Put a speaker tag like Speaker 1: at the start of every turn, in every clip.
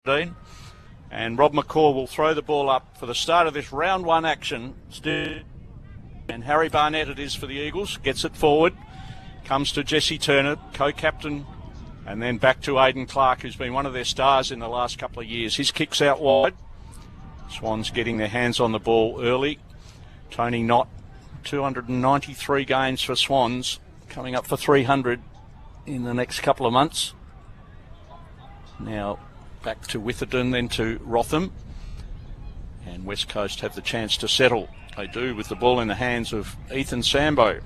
Speaker 1: Dean. And Rob McCaw will throw the ball up for the start of this round one action. And Harry Barnett it is for the Eagles. Gets it forward. Comes to Jesse Turner, co-captain. And then back to Aidan Clark, who's been one of their stars in the last couple of years. His kick's out wide. Swans getting their hands on the ball early. Tony Knott, 293 games for Swans. Coming up for 300 in the next couple of months. Now back to Witherden, then to Rotham. And West Coast have the chance to settle. They do with the ball in the hands of Ethan Sambo.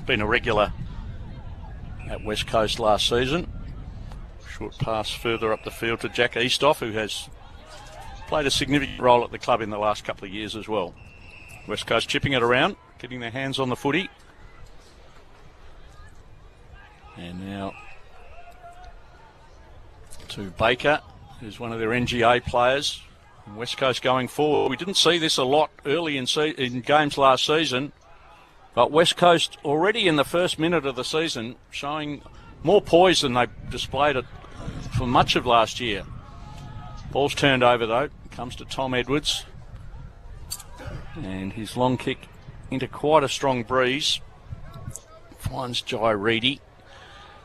Speaker 1: Been a regular at West Coast last season. Short pass further up the field to Jack Eastoff, who has played a significant role at the club in the last couple of years as well. West Coast chipping it around, getting their hands on the footy. And now to Baker, who's one of their NGA players. And West Coast going forward. We didn't see this a lot early in games last season, but West Coast already in the first minute of the season showing more poise than they displayed it for much of last year. Ball's turned over though, comes to Tom Edwards. And his long kick into quite a strong breeze. Finds Jai Reedy.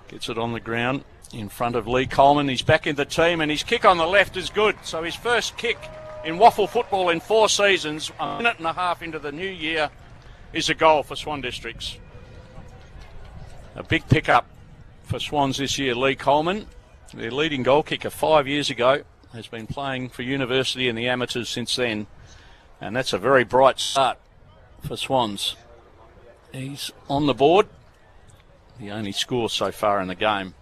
Speaker 1: Gets it on the ground in front of Lee Coleman. He's back in the team and his kick on the left is good. So his first kick in WAFL football in 4 seasons, a minute and a half into the new year, is a goal for Swan Districts. A big pickup for Swans this year. Lee Coleman, their leading goal kicker 5 years ago, has been playing for University in the amateurs since then. And that's a very bright start for Swans. He's on the board. The only score so far in the game.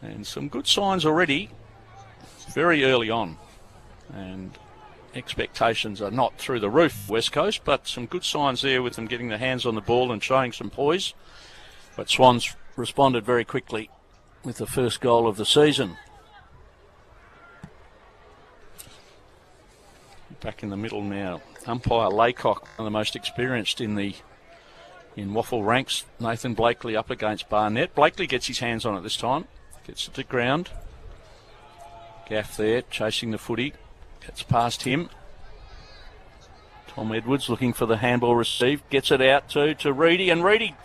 Speaker 1: And some good signs already, very early on. And expectations are not through the roof, West Coast, but some good signs there with them getting their hands on the ball and showing some poise. But Swans responded very quickly with the first goal of the season. Back in the middle now. Umpire Laycock, one of the most experienced in WAFL ranks. Nathan Blakely up against Barnett. Blakely gets his hands on it this time. Gets it to ground. Gaff there, chasing the footy. Gets past him. Tom Edwards looking for the handball received. Gets it out to Reedy. And Reedy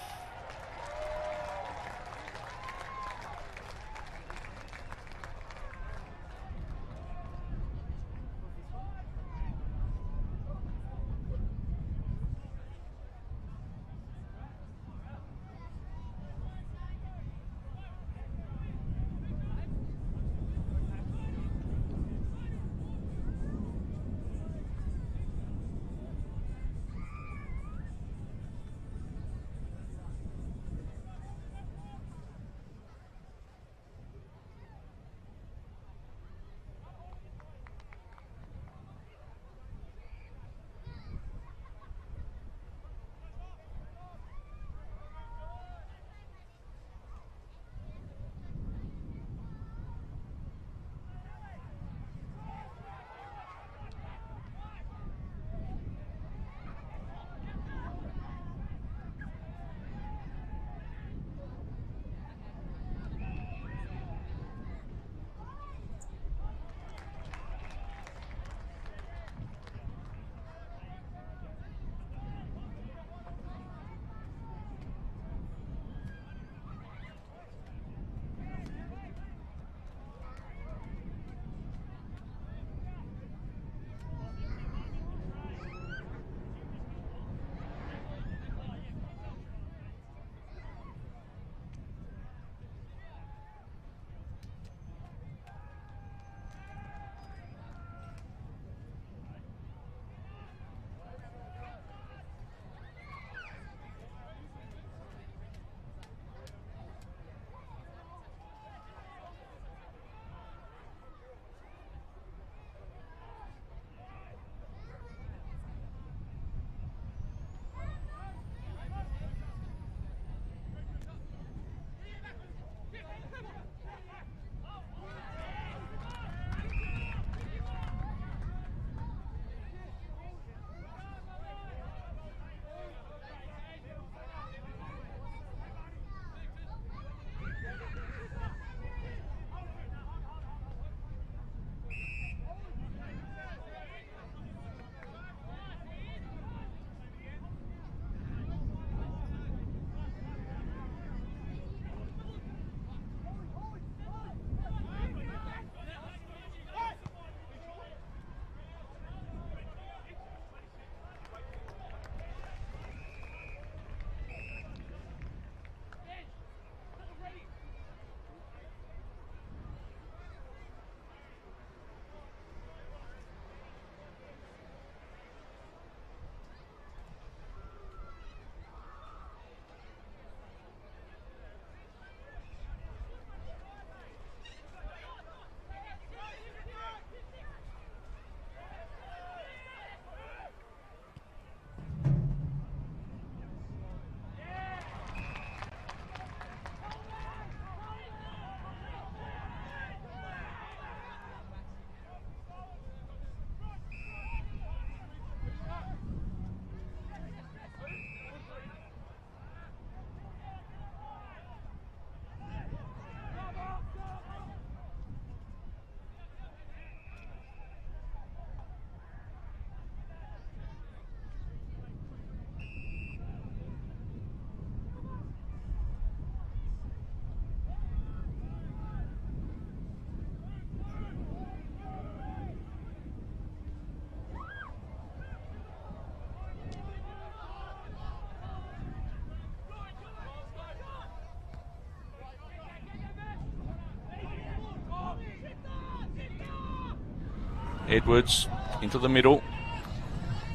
Speaker 1: Edwards into the middle.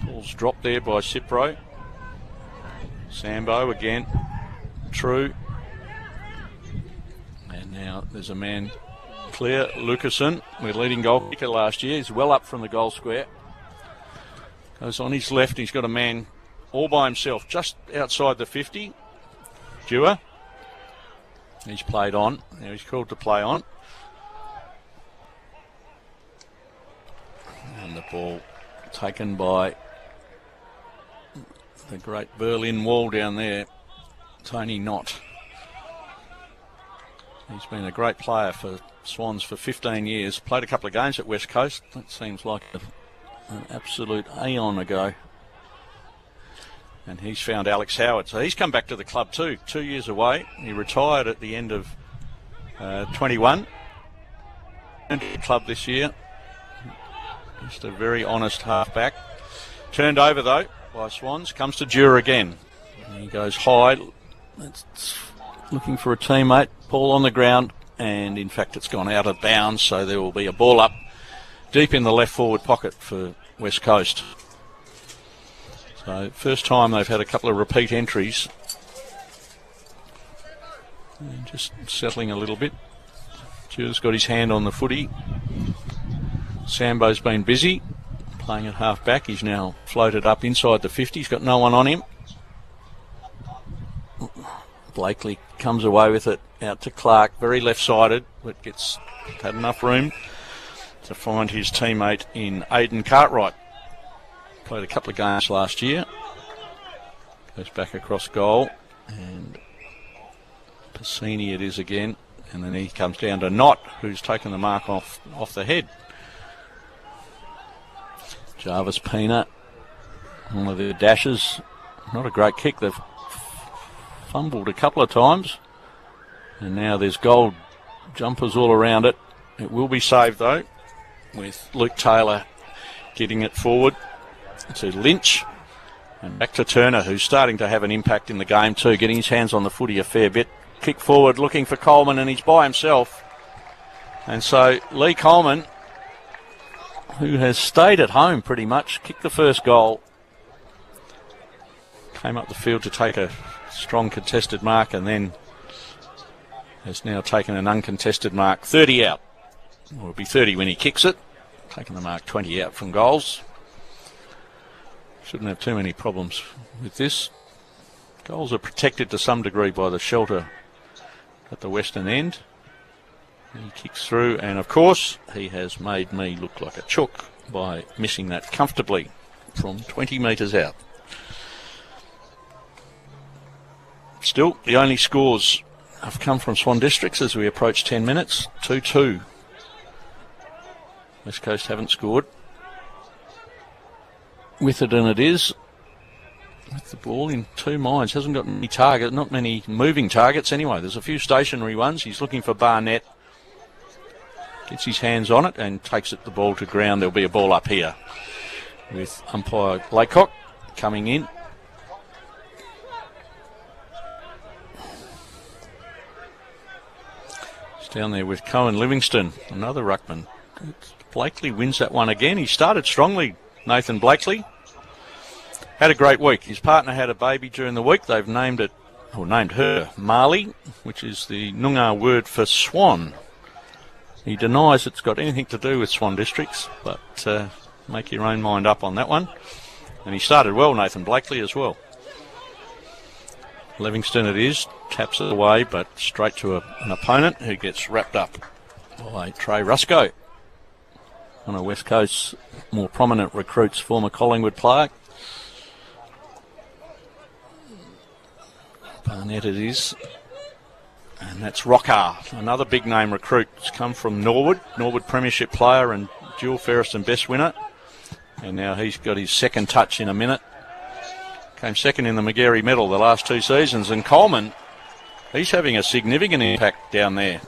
Speaker 1: Ball's dropped there by Cipro. Sambo again. True. And now there's a man clear. Lucasen, their leading goal kicker last year. He's well up from the goal square. Goes on his left. He's got a man all by himself just outside the 50. Dewar. He's played on. Now he's called to play on. And the ball taken by the great Berlin Wall down there, Tony Knott. He's been a great player for Swans for 15 years. Played a couple of games at West Coast. That seems like an absolute aeon ago. And he's found Alex Howard. So he's come back to the club too, 2 years away. He retired at the end of 21. And to the club this year. Just a very honest halfback. Turned over though by Swans. Comes to Dewar again. And he goes high. It's looking for a teammate. Ball on the ground. And in fact it's gone out of bounds. So there will be a ball up deep in the left forward pocket for West Coast. So first time they've had a couple of repeat entries. And just settling a little bit. Dewar's got his hand on the footy. Sambo's been busy playing at half back. He's now floated up inside the 50. He's got no one on him. Blakely comes away with it out to Clark. Very left-sided, but had enough room to find his teammate in Aidan Cartwright. Played a couple of games last year. Goes back across goal. And Piscini it is again. And then he comes down to Knott, who's taken the mark off the head. Jarvis Pena, one of their dashes. Not a great kick. They've fumbled a couple of times. And now there's gold jumpers all around it. It will be saved though, with Luke Taylor getting it forward to Lynch. And back to Turner, who's starting to have an impact in the game too, getting his hands on the footy a fair bit. Kick forward, looking for Coleman, and he's by himself. And so Lee Coleman, who has stayed at home pretty much, kicked the first goal. Came up the field to take a strong contested mark and then has now taken an uncontested mark. 30 out. Well, it'll be 30 when he kicks it. Taking the mark 20 out from goals. Shouldn't have too many problems with this. Goals are protected to some degree by the shelter at the western end. He kicks through, and of course he has made me look like a chook by missing that comfortably from 20 metres out. Still, the only scores have come from Swan Districts as we approach 10 minutes. 2-2. West Coast haven't scored. With it, and it is. With the ball in two minds. Hasn't got any target, not many moving targets anyway. There's a few stationary ones. He's looking for Barnett. Gets his hands on it and takes it the ball to ground. There'll be a ball up here with umpire Laycock coming in. It's down there with Cohen Livingston, another ruckman. Blakely wins that one again. He started strongly, Nathan Blakely. Had a great week. His partner had a baby during the week. They've named her Marley, which is the Noongar word for swan. He denies it's got anything to do with Swan Districts, but make your own mind up on that one. And he started well, Nathan Blakely, as well. Livingston it is, taps it away, but straight to an opponent who gets wrapped up by Trey Rusco. One of West Coast's more prominent recruits, former Collingwood player. Barnett it is. And that's Rocker, another big name recruit. It's come from Norwood Premiership player and dual Fairest and Best winner. And now he's got his second touch in a minute. Came second in the McGarry Medal the last 2 seasons. And Coleman, he's having a significant impact down there.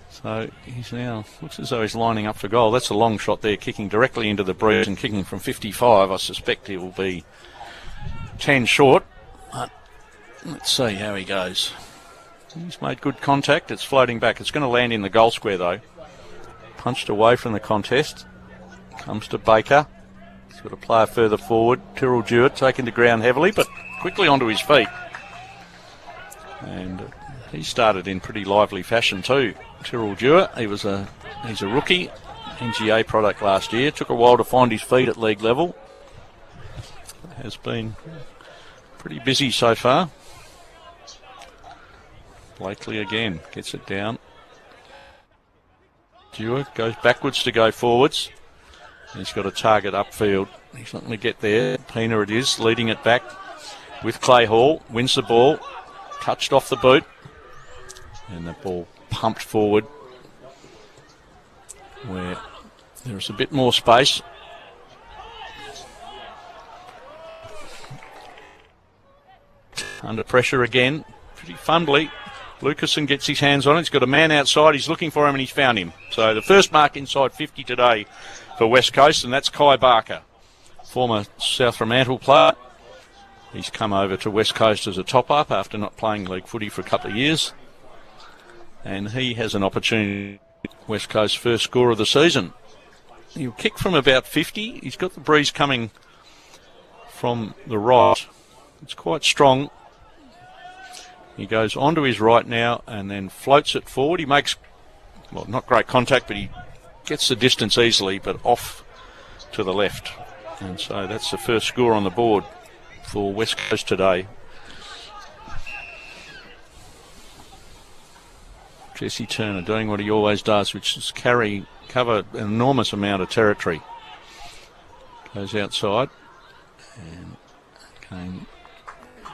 Speaker 1: So he's now, looks as though he's lining up for goal. That's a long shot there, kicking directly into the breeze and kicking from 55. I suspect he will be 10 short. But Let's see how he goes. He's made good contact. It's floating back. It's going to land in the goal square, though. Punched away from the contest. Comes to Baker. He's got a player further forward. Tyrrell Jewett taken to ground heavily, but quickly onto his feet. And he started in pretty lively fashion too. Tyrrell Jewett, he's a rookie, NGA product last year. Took a while to find his feet at league level. Has been pretty busy so far. Blakely again gets it down. Jewett goes backwards to go forwards. He's got a target upfield. He's not going to get there. Pena it is, leading it back with Clay Hall. Wins the ball. Touched off the boot. And the ball pumped forward where there's a bit more space. Under pressure again. Pretty fumbly. Lucasen gets his hands on it. He's got a man outside. He's looking for him and he's found him. So the first mark inside 50 today for West Coast, and that's Kai Barker, former South Fremantle player. He's come over to West Coast as a top-up after not playing league footy for a couple of years. And he has an opportunity, West Coast's first score of the season. He'll kick from about 50. He's got the breeze coming from the right. It's quite strong. He goes onto his right now and then floats it forward. He makes, well, not great contact, but he gets the distance easily, but off to the left. And so that's the first score on the board for West Coast today. Jesse Turner doing what he always does, which is cover an enormous amount of territory. Goes outside. And again,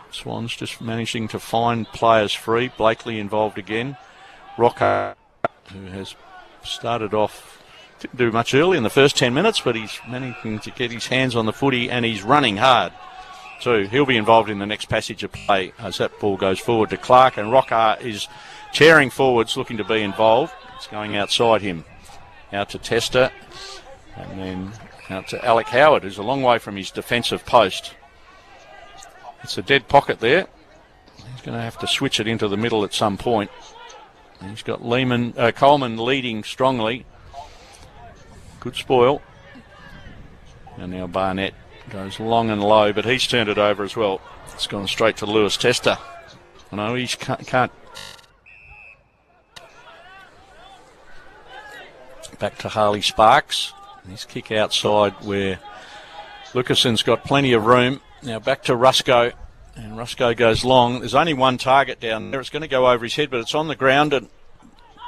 Speaker 1: Swan's just managing to find players free. Blakely involved again. Rocker, who has started off, didn't do much early in the first 10 minutes, but he's managing to get his hands on the footy and he's running hard. So he'll be involved in the next passage of play as that ball goes forward to Clark, and Rocker is tearing forwards looking to be involved. It's going outside him. Out to Tester and then out to Alec Howard, who's a long way from his defensive post. It's a dead pocket there. He's going to have to switch it into the middle at some point. He's got Coleman leading strongly. Good spoil. And now Barnett goes long and low, but he's turned it over as well. It's gone straight to Lewis Tester. No, he can't. Back to Harley Sparks. His kick outside where Lucasen's got plenty of room. Now back to Rusco, and Rusco goes long. There's only one target down there. It's going to go over his head, but it's on the ground, and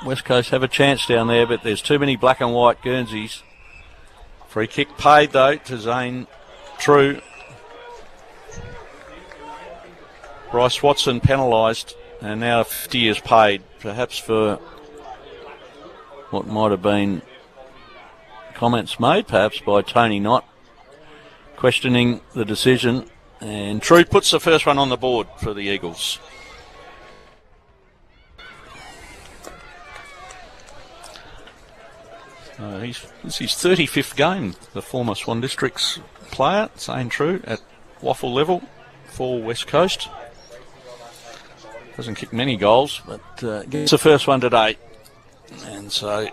Speaker 1: West Coast have a chance down there, but there's too many black and white Guernseys. Free kick paid, though, to Zane True. Bryce Watson penalised, and now 50 is paid, perhaps for what might have been comments made, perhaps by Tony Knott, questioning the decision, and True puts the first one on the board for the Eagles. It's his 35th game, the former Swan Districts player, Zane True, at WAFL level for West Coast. Doesn't kick many goals, but gets the first one today. And so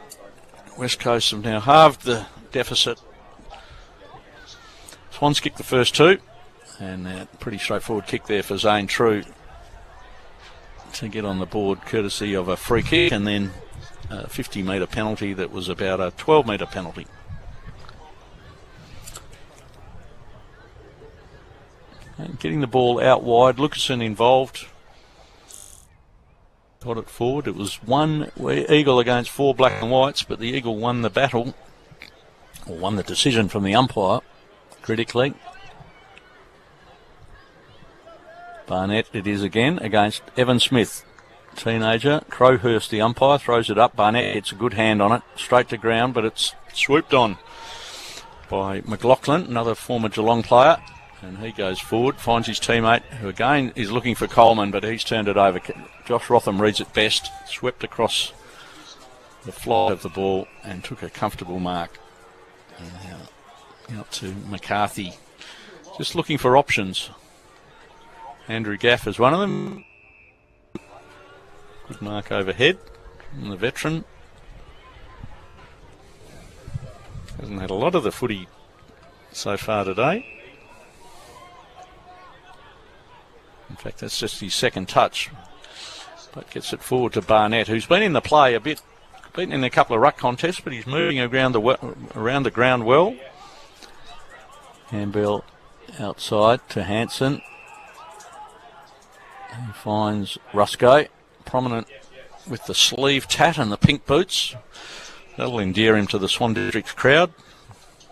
Speaker 1: West Coast have now halved the deficit. Swans kicked the first two, and a pretty straightforward kick there for Zane True to get on the board courtesy of a free kick and then a 50-metre penalty that was about a 12-metre penalty. And getting the ball out wide, Lucasen involved. Got it forward. It was one Eagle against four black and whites, but the Eagle won the battle, or won the decision from the umpire. Critically. Barnett it is again against Evan Smith, teenager. Crowhurst, the umpire, throws it up. Barnett gets a good hand on it, straight to ground, but it's swooped on by McLaughlin, another former Geelong player, and he goes forward, finds his teammate, who again is looking for Coleman, but he's turned it over. Josh Rotham reads it best, swept across the flight of the ball and took a comfortable mark. Out to McCarthy, just looking for options. Andrew Gaff is one of them. Good mark overhead from the veteran. Hasn't had a lot of the footy so far today. In fact, that's just his second touch. But gets it forward to Barnett, who's been in the play a bit, been in a couple of ruck contests, but he's moving around the ground well. Campbell outside to Hanson. He finds Rusco, prominent with the sleeve tat and the pink boots. That'll endear him to the Swan Districts crowd.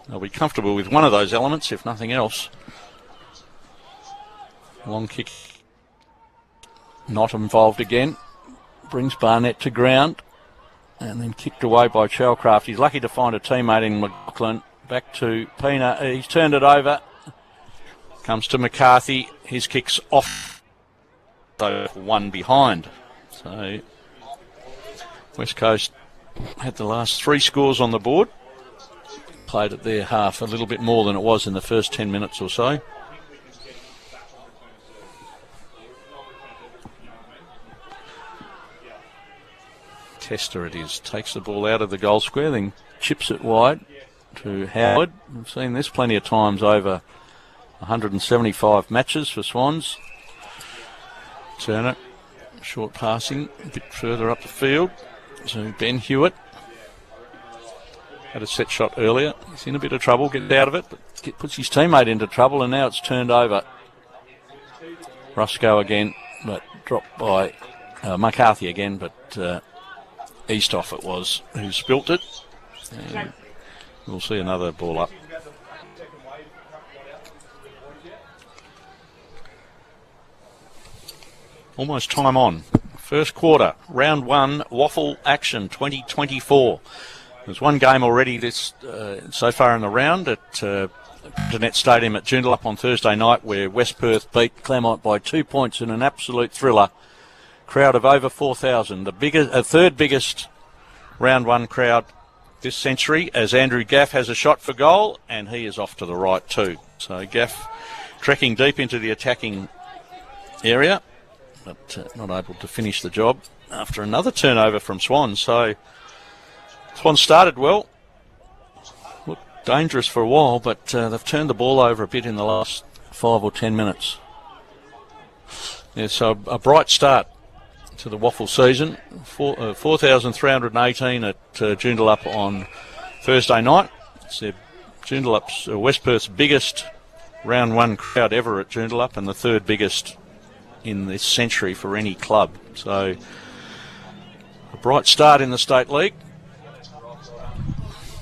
Speaker 1: They'll be comfortable with one of those elements, if nothing else. Long kick, not involved again. Brings Barnett to ground and then kicked away by Shellcraft. He's lucky to find a teammate in McLaughlin. Back to Pina. He's turned it over. Comes to McCarthy. His kick's off. So one behind. So West Coast had the last 3 scores on the board. Played at their half a little bit more than it was in the first 10 minutes or so. Tester it is. Takes the ball out of the goal square, then chips it wide to Howard. We've seen this plenty of times over 175 matches for Swans. Turner, short passing, a bit further up the field to Ben Hewitt. Had a set shot earlier. He's in a bit of trouble, gets out of it, but puts his teammate into trouble, and now it's turned over. Rusco again, but dropped by McCarthy again, but Eastoff it was who spilt it. And we'll see another ball up. Almost time on. First quarter, round 1, WAFL action 2024. There's one game already this so far in the round at Internet Stadium at Joondalup on Thursday night, where West Perth beat Claremont by 2 points in an absolute thriller. Crowd of over 4,000, the third biggest round 1 crowd this century, as Andrew Gaff has a shot for goal, and he is off to the right too. So Gaff trekking deep into the attacking area, but not able to finish the job after another turnover from Swan. So Swan started well, looked dangerous for a while, but they've turned the ball over a bit in the last 5 or 10 minutes. Yeah, so a bright start to the WAFL season. 4,318 at Joondalup on Thursday night. It's Joondalup's West Perth's biggest round 1 crowd ever at Joondalup, and the third biggest in this century for any club. So a bright start in the State League,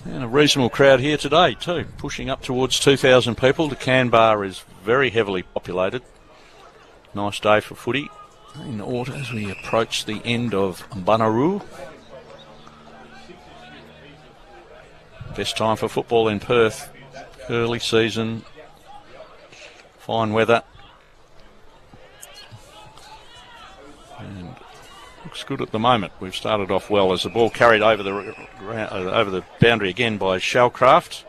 Speaker 1: and a reasonable crowd here today too, pushing up towards 2,000 people. The Canberra is very heavily populated. Nice day for footy in order as we approach the end of Bunaroo. Best time for football in Perth. Early season, fine weather, and looks good at the moment. We've started off well as the ball carried over the boundary again by Shellcraft.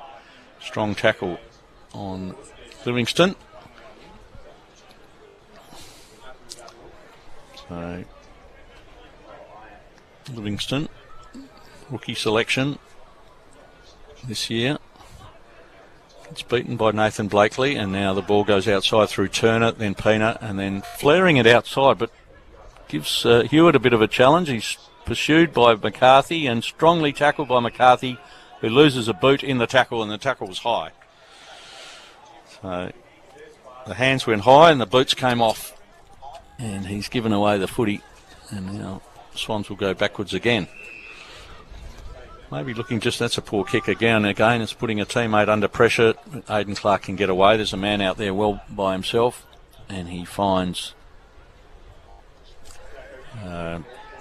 Speaker 1: Strong tackle on Livingston. So Livingston, rookie selection this year. It's beaten by Nathan Blakely, and now the ball goes outside through Turner, then Pina, and then flaring it outside, but gives Hewitt a bit of a challenge. He's pursued by McCarthy and strongly tackled by McCarthy, who loses a boot in the tackle, and the tackle was high. So the hands went high and the boots came off, and he's given away the footy, and now Swans will go backwards again. Maybe looking just, that's a poor kick again. Again, it's putting a teammate under pressure. Aidan Clark can get away. There's a man out there well by himself, and he finds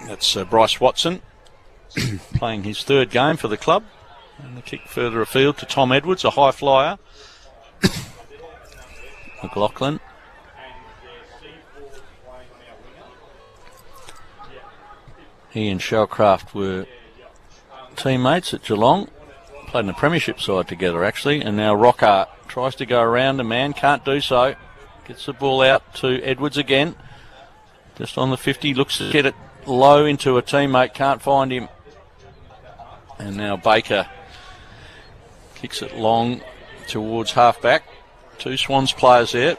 Speaker 1: that's Bryce Watson playing his third game for the club. And the kick further afield to Tom Edwards, a high flyer. McLaughlin. He and Shellcraft were teammates at Geelong, played in the premiership side together actually, and now Rockhart tries to go around a man, can't do so. Gets the ball out to Edwards again. Just on the 50, looks to get it low into a teammate, can't find him. And now Baker kicks it long towards half-back. 2 Swans players there.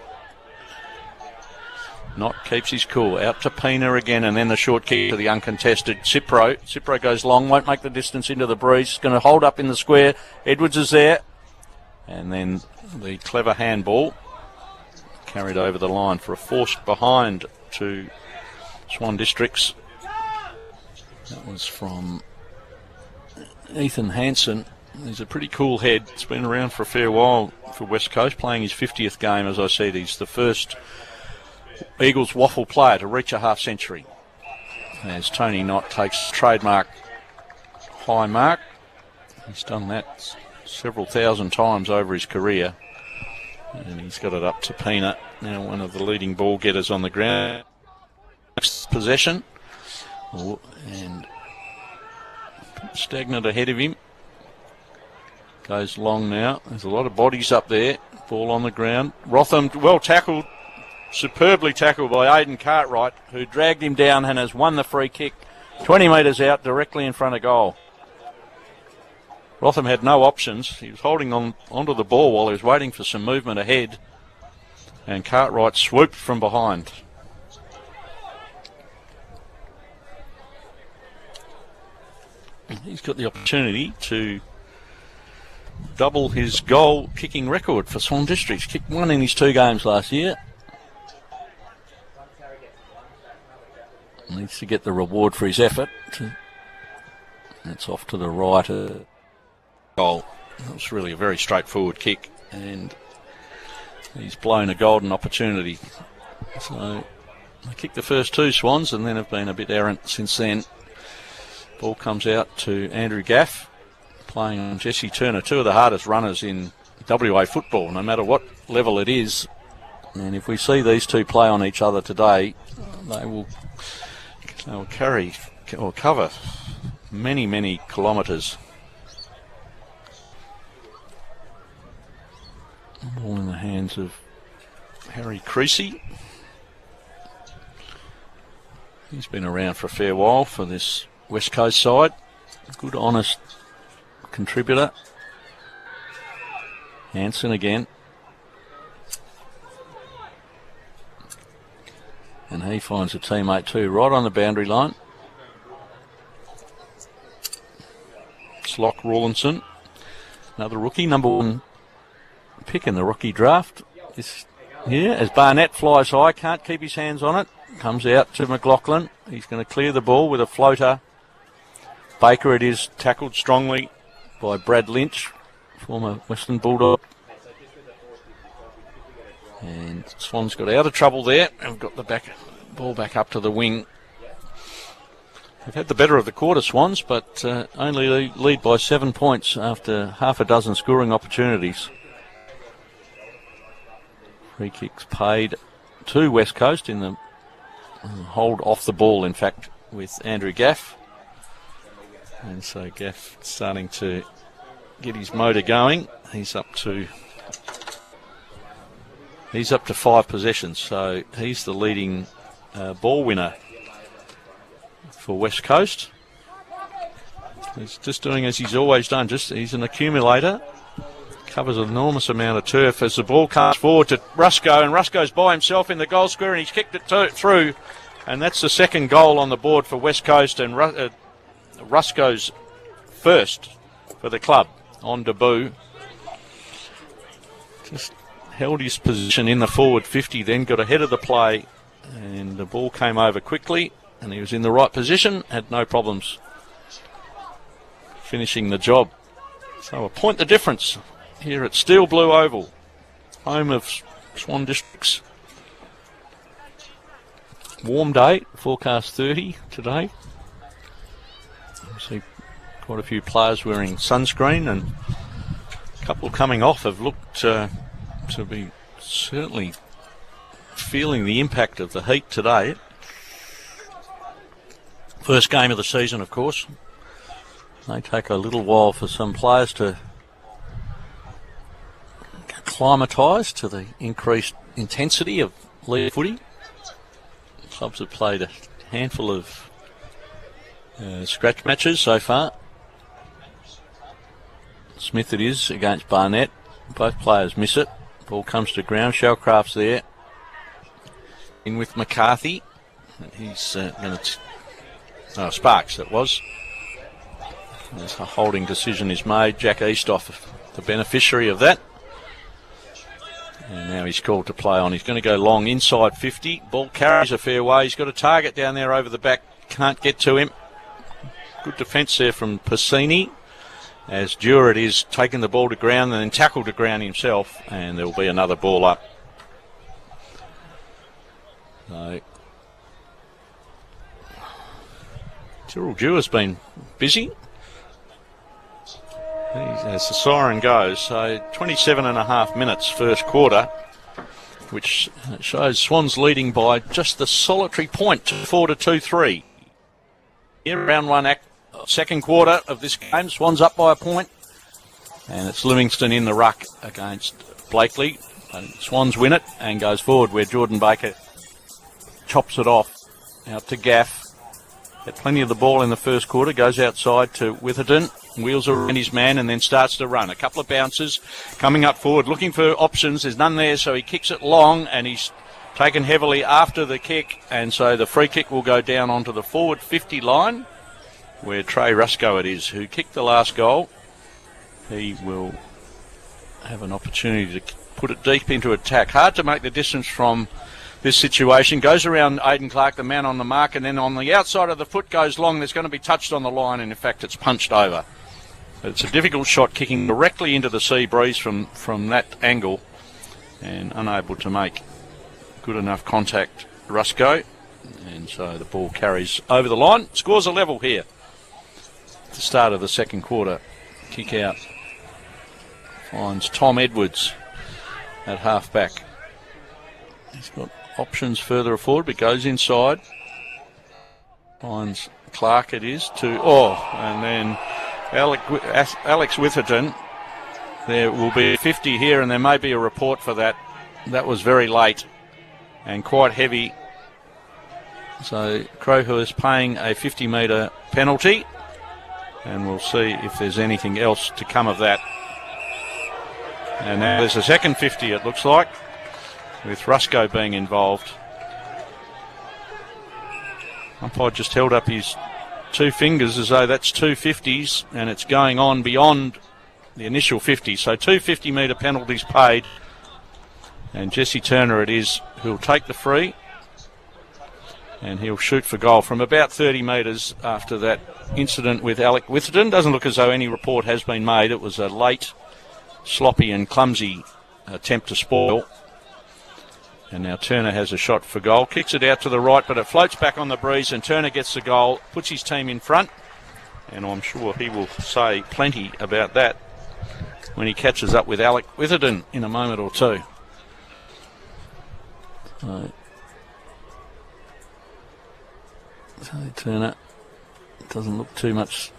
Speaker 1: Knott keeps his cool. Out to Pina again, and then the short kick to the uncontested Cipro. Cipro goes long, won't make the distance into the breeze. Going to hold up in the square. Edwards is there. And then the clever handball carried over the line for a forced behind to Swan Districts. That was from Ethan Hansen. He's a pretty cool head. It's been around for a fair while for West Coast, playing his 50th game. As I said, he's the first Eagles WAFL player to reach a half century. As Tony Knott takes trademark high mark. He's done that several thousand times over his career. And he's got it up to Pina, now one of the leading ball getters on the ground. Possession. And Stagnant ahead of him. Goes long now. There's a lot of bodies up there. Ball on the ground. Rotham well tackled. Superbly tackled by Aidan Cartwright, who dragged him down and has won the free kick 20 metres out directly in front of goal. Rotham had no options. He was holding onto the ball while he was waiting for some movement ahead. And Cartwright swooped from behind. He's got the opportunity to double his goal kicking record for Swan Districts. Kicked 1 in his 2 games last year. Needs to get the reward for his effort. That's off to the right. Goal. It was really a very straightforward kick, and he's blown a golden opportunity. So they kicked the first 2 Swans and then have been a bit errant since then. Ball comes out to Andrew Gaff, playing on Jesse Turner, 2 of the hardest runners in WA football, no matter what level it is. And if we see these 2 play on each other today, they will carry or cover many, many kilometres. Ball in the hands of Harry Creasy. He's been around for a fair while for this West Coast side. Good, honest contributor. Hansen again. And he finds a teammate too, right on the boundary line. Slock Rawlinson, another rookie, number 1 pick in the rookie draft. This here, as Barnett flies high, can't keep his hands on it. Comes out to McLaughlin. He's going to clear the ball with a floater. Baker it is, tackled strongly by Brad Lynch, former Western Bulldog. And Swan's got out of trouble there and got the ball back up to the wing. They've had the better of the quarter, Swans, but only lead by 7 points after half a dozen scoring opportunities. Free kicks paid to West Coast in the hold off the ball, in fact, with Andrew Gaff. And so Gaff starting to get his motor going. He's up to 5 possessions, so he's the leading ball winner for West Coast. He's just doing as he's always done. He's an accumulator. Covers an enormous amount of turf as the ball comes forward to Rusco, and Rusco's by himself in the goal square, and he's kicked it through, and that's the second goal on the board for West Coast, and Rusco's first for the club on debut. Just held his position in the forward 50, then got ahead of the play, and the ball came over quickly, and he was in the right position, had no problems finishing the job. So a point the difference here at Steel Blue Oval, home of Swan Districts. Warm day, forecast 30 today. I see quite a few players wearing sunscreen, and a couple coming off have looked to be certainly feeling the impact of the heat today. First game of the season, of course. May take a little while for some players to acclimatise to the increased
Speaker 2: intensity of league footy. Clubs have played a handful of scratch matches so far. Smith it is against Barnett. Both players miss it. Ball comes to ground. Shellcraft's there. In with McCarthy. He's going to... Sparks, it was. As a holding decision is made. Jack Eastoff, the beneficiary of that. And now he's called to play on. He's going to go long inside 50. Ball carries a fair way. He's got a target down there over the back. Can't get to him. Good defence there from Piscini. As Dewar it is taking the ball to ground and then tackled to ground himself. And there will be another ball up. So, Tyrrell Dewar's been busy. As the siren goes, so 27 and a half minutes first quarter, which shows Swans leading by just the solitary point, 4-2-3. Here, round one, second quarter of this game, Swans up by a point, and it's Livingston in the ruck against Blakely. Swans win it and goes forward where Jordan Baker chops it off out to Gaff. Had plenty of the ball in the first quarter, goes outside to Witherden. Wheels around his man and then starts to run. A couple of bounces coming up forward, looking for options. There's none there, so he kicks it long and he's taken heavily after the kick. And so the free kick will go down onto the forward 50 line where Trey Rusco it is, who kicked the last goal. He will have an opportunity to put it deep into attack. Hard to make the distance from this situation. Goes around Aidan Clark, the man on the mark, and then on the outside of the foot goes long. There's going to be touched on the line, and in fact it's punched over. It's a difficult shot, kicking directly into the sea breeze from that angle and unable to make good enough contact, Rusco. And so the ball carries over the line. Scores a level here at the start of the second quarter. Kick out finds Tom Edwards at half back. He's got options further forward, but goes inside. Finds Clark it is to... and then... Alex Witherden. There will be 50 here, and there may be a report for that. That was very late and quite heavy. So Crowhurst paying a 50-metre penalty, and we'll see if there's anything else to come of that. And now there's a second 50, it looks like, with Rusco being involved. Umpire just held up his two fingers as though that's two 50s, and it's going on beyond the initial 50. So two 50-metre penalties paid, and Jesse Turner it is who'll take the free, and he'll shoot for goal from about 30 metres after that incident with Alec Witherden. Doesn't look as though any report has been made. It was a late, sloppy and clumsy attempt to spoil. And now Turner has a shot for goal. Kicks it out to the right, but it floats back on the breeze, and Turner gets the goal, puts his team in front. And I'm sure he will say plenty about that when he catches up with Alec Witherden in a moment or two. So Turner doesn't look too much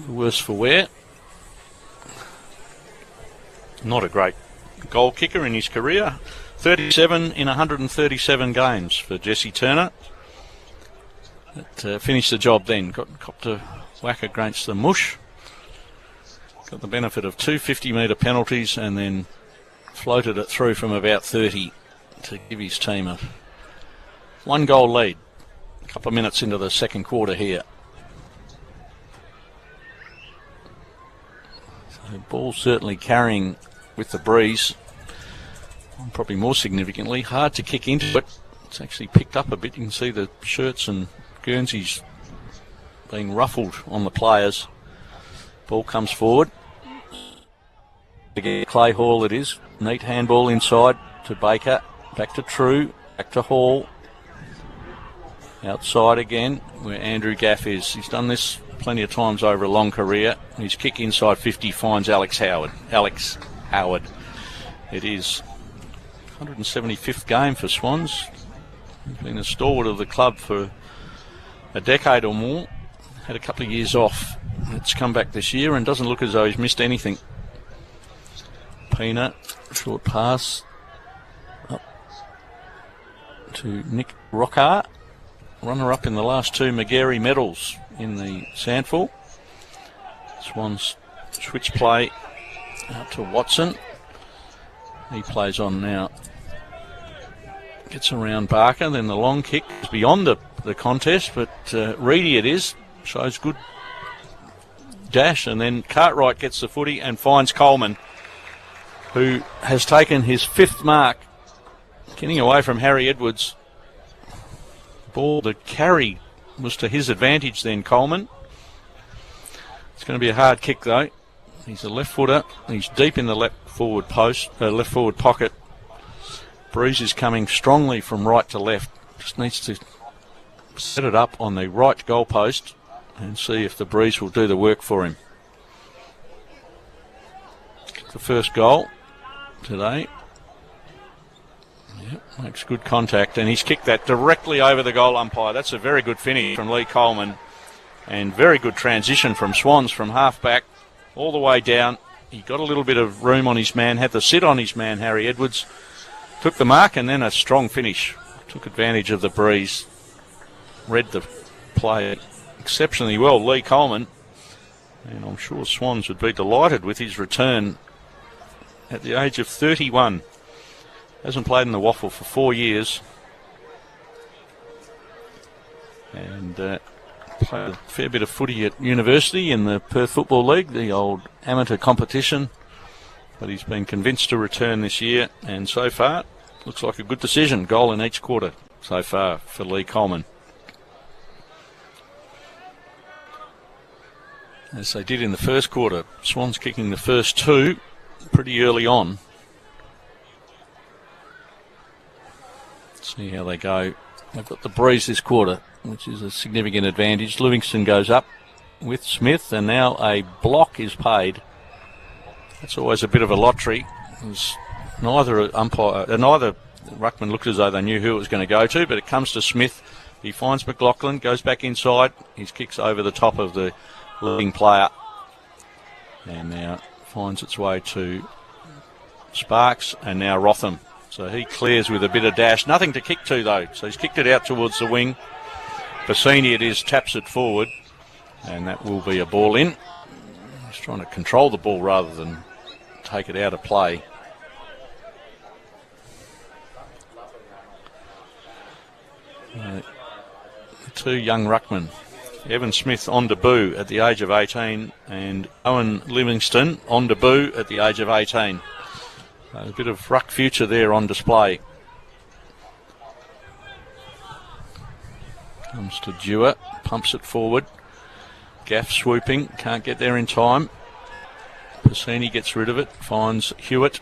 Speaker 2: worse for wear. Not a great goal kicker in his career. 37 in 137 games for Jesse Turner. That finished the job then. Copped a whack against the mush. Got the benefit of two 50-metre penalties and then floated it through from about 30 to give his team a one-goal lead. A couple of minutes into the second quarter here. So ball certainly carrying with the breeze. Probably more significantly, hard to kick into it. It's actually picked up a bit. You can see the shirts and Guernseys being ruffled on the players. Ball comes forward. Again, Clay Hall it is. Neat handball inside to Baker. Back to True. Back to Hall. Outside again where Andrew Gaff is. He's done this plenty of times over a long career. His kick inside 50 finds Alex Howard. It is 175th game for Swans. He's been a stalwart of the club for a decade or more. Had a couple of years off. It's come back this year and doesn't look as though he's missed anything. Pina, short pass. Up to Nick Rockart, runner-up in the last two Magarey medals in the Sandful. Swans switch play out to Watson. He plays on now. Gets around Barker, then the long kick is beyond the contest, but Reedy it is. Shows good dash, and then Cartwright gets the footy and finds Coleman, who has taken his fifth mark, getting away from Harry Edwards. Ball, the carry was to his advantage then, Coleman. It's going to be a hard kick though. He's a left footer. He's deep in the left forward pocket. Breeze is coming strongly from right to left. Just needs to set it up on the right goal post and see if the breeze will do the work for him. The first goal today. Yep, makes good contact, and he's kicked that directly over the goal umpire. That's a very good finish from Lee Coleman, and very good transition from Swans from half back all the way down. He got a little bit of room on his man, had to sit on his man, Harry Edwards. Took the mark, and then a strong finish. Took advantage of the breeze. Read the play exceptionally well, Lee Coleman. And I'm sure Swans would be delighted with his return at the age of 31. Hasn't played in the WAFL for 4 years. And played a fair bit of footy at university in the Perth Football League, the old amateur competition. But he's been convinced to return this year, and so far looks like a good decision. Goal in each quarter so far for Lee Coleman. As they did in the first quarter, Swans kicking the first two pretty early on. Let's see how they go. They've got the breeze this quarter, which is a significant advantage. Livingston goes up with Smith, and now a block is paid. That's always a bit of a lottery. Neither ruckman looked as though they knew who it was going to go to, but it comes to Smith. He finds McLaughlin, goes back inside. His kick's over the top of the leading player, and now finds its way to Sparks, and now Rotham. So he clears with a bit of dash. Nothing to kick to though, so he's kicked it out towards the wing. Bassini it is, taps it forward, and that will be a ball in. He's trying to control the ball rather than take it out of play. The two young ruckmen, Evan Smith on debut at the age of 18, and Owen Livingston on debut at the age of 18. A bit of ruck future there on display. Comes to Dewar, pumps it forward. Gaff swooping, can't get there in time. Bassini gets rid of it, finds Hewitt,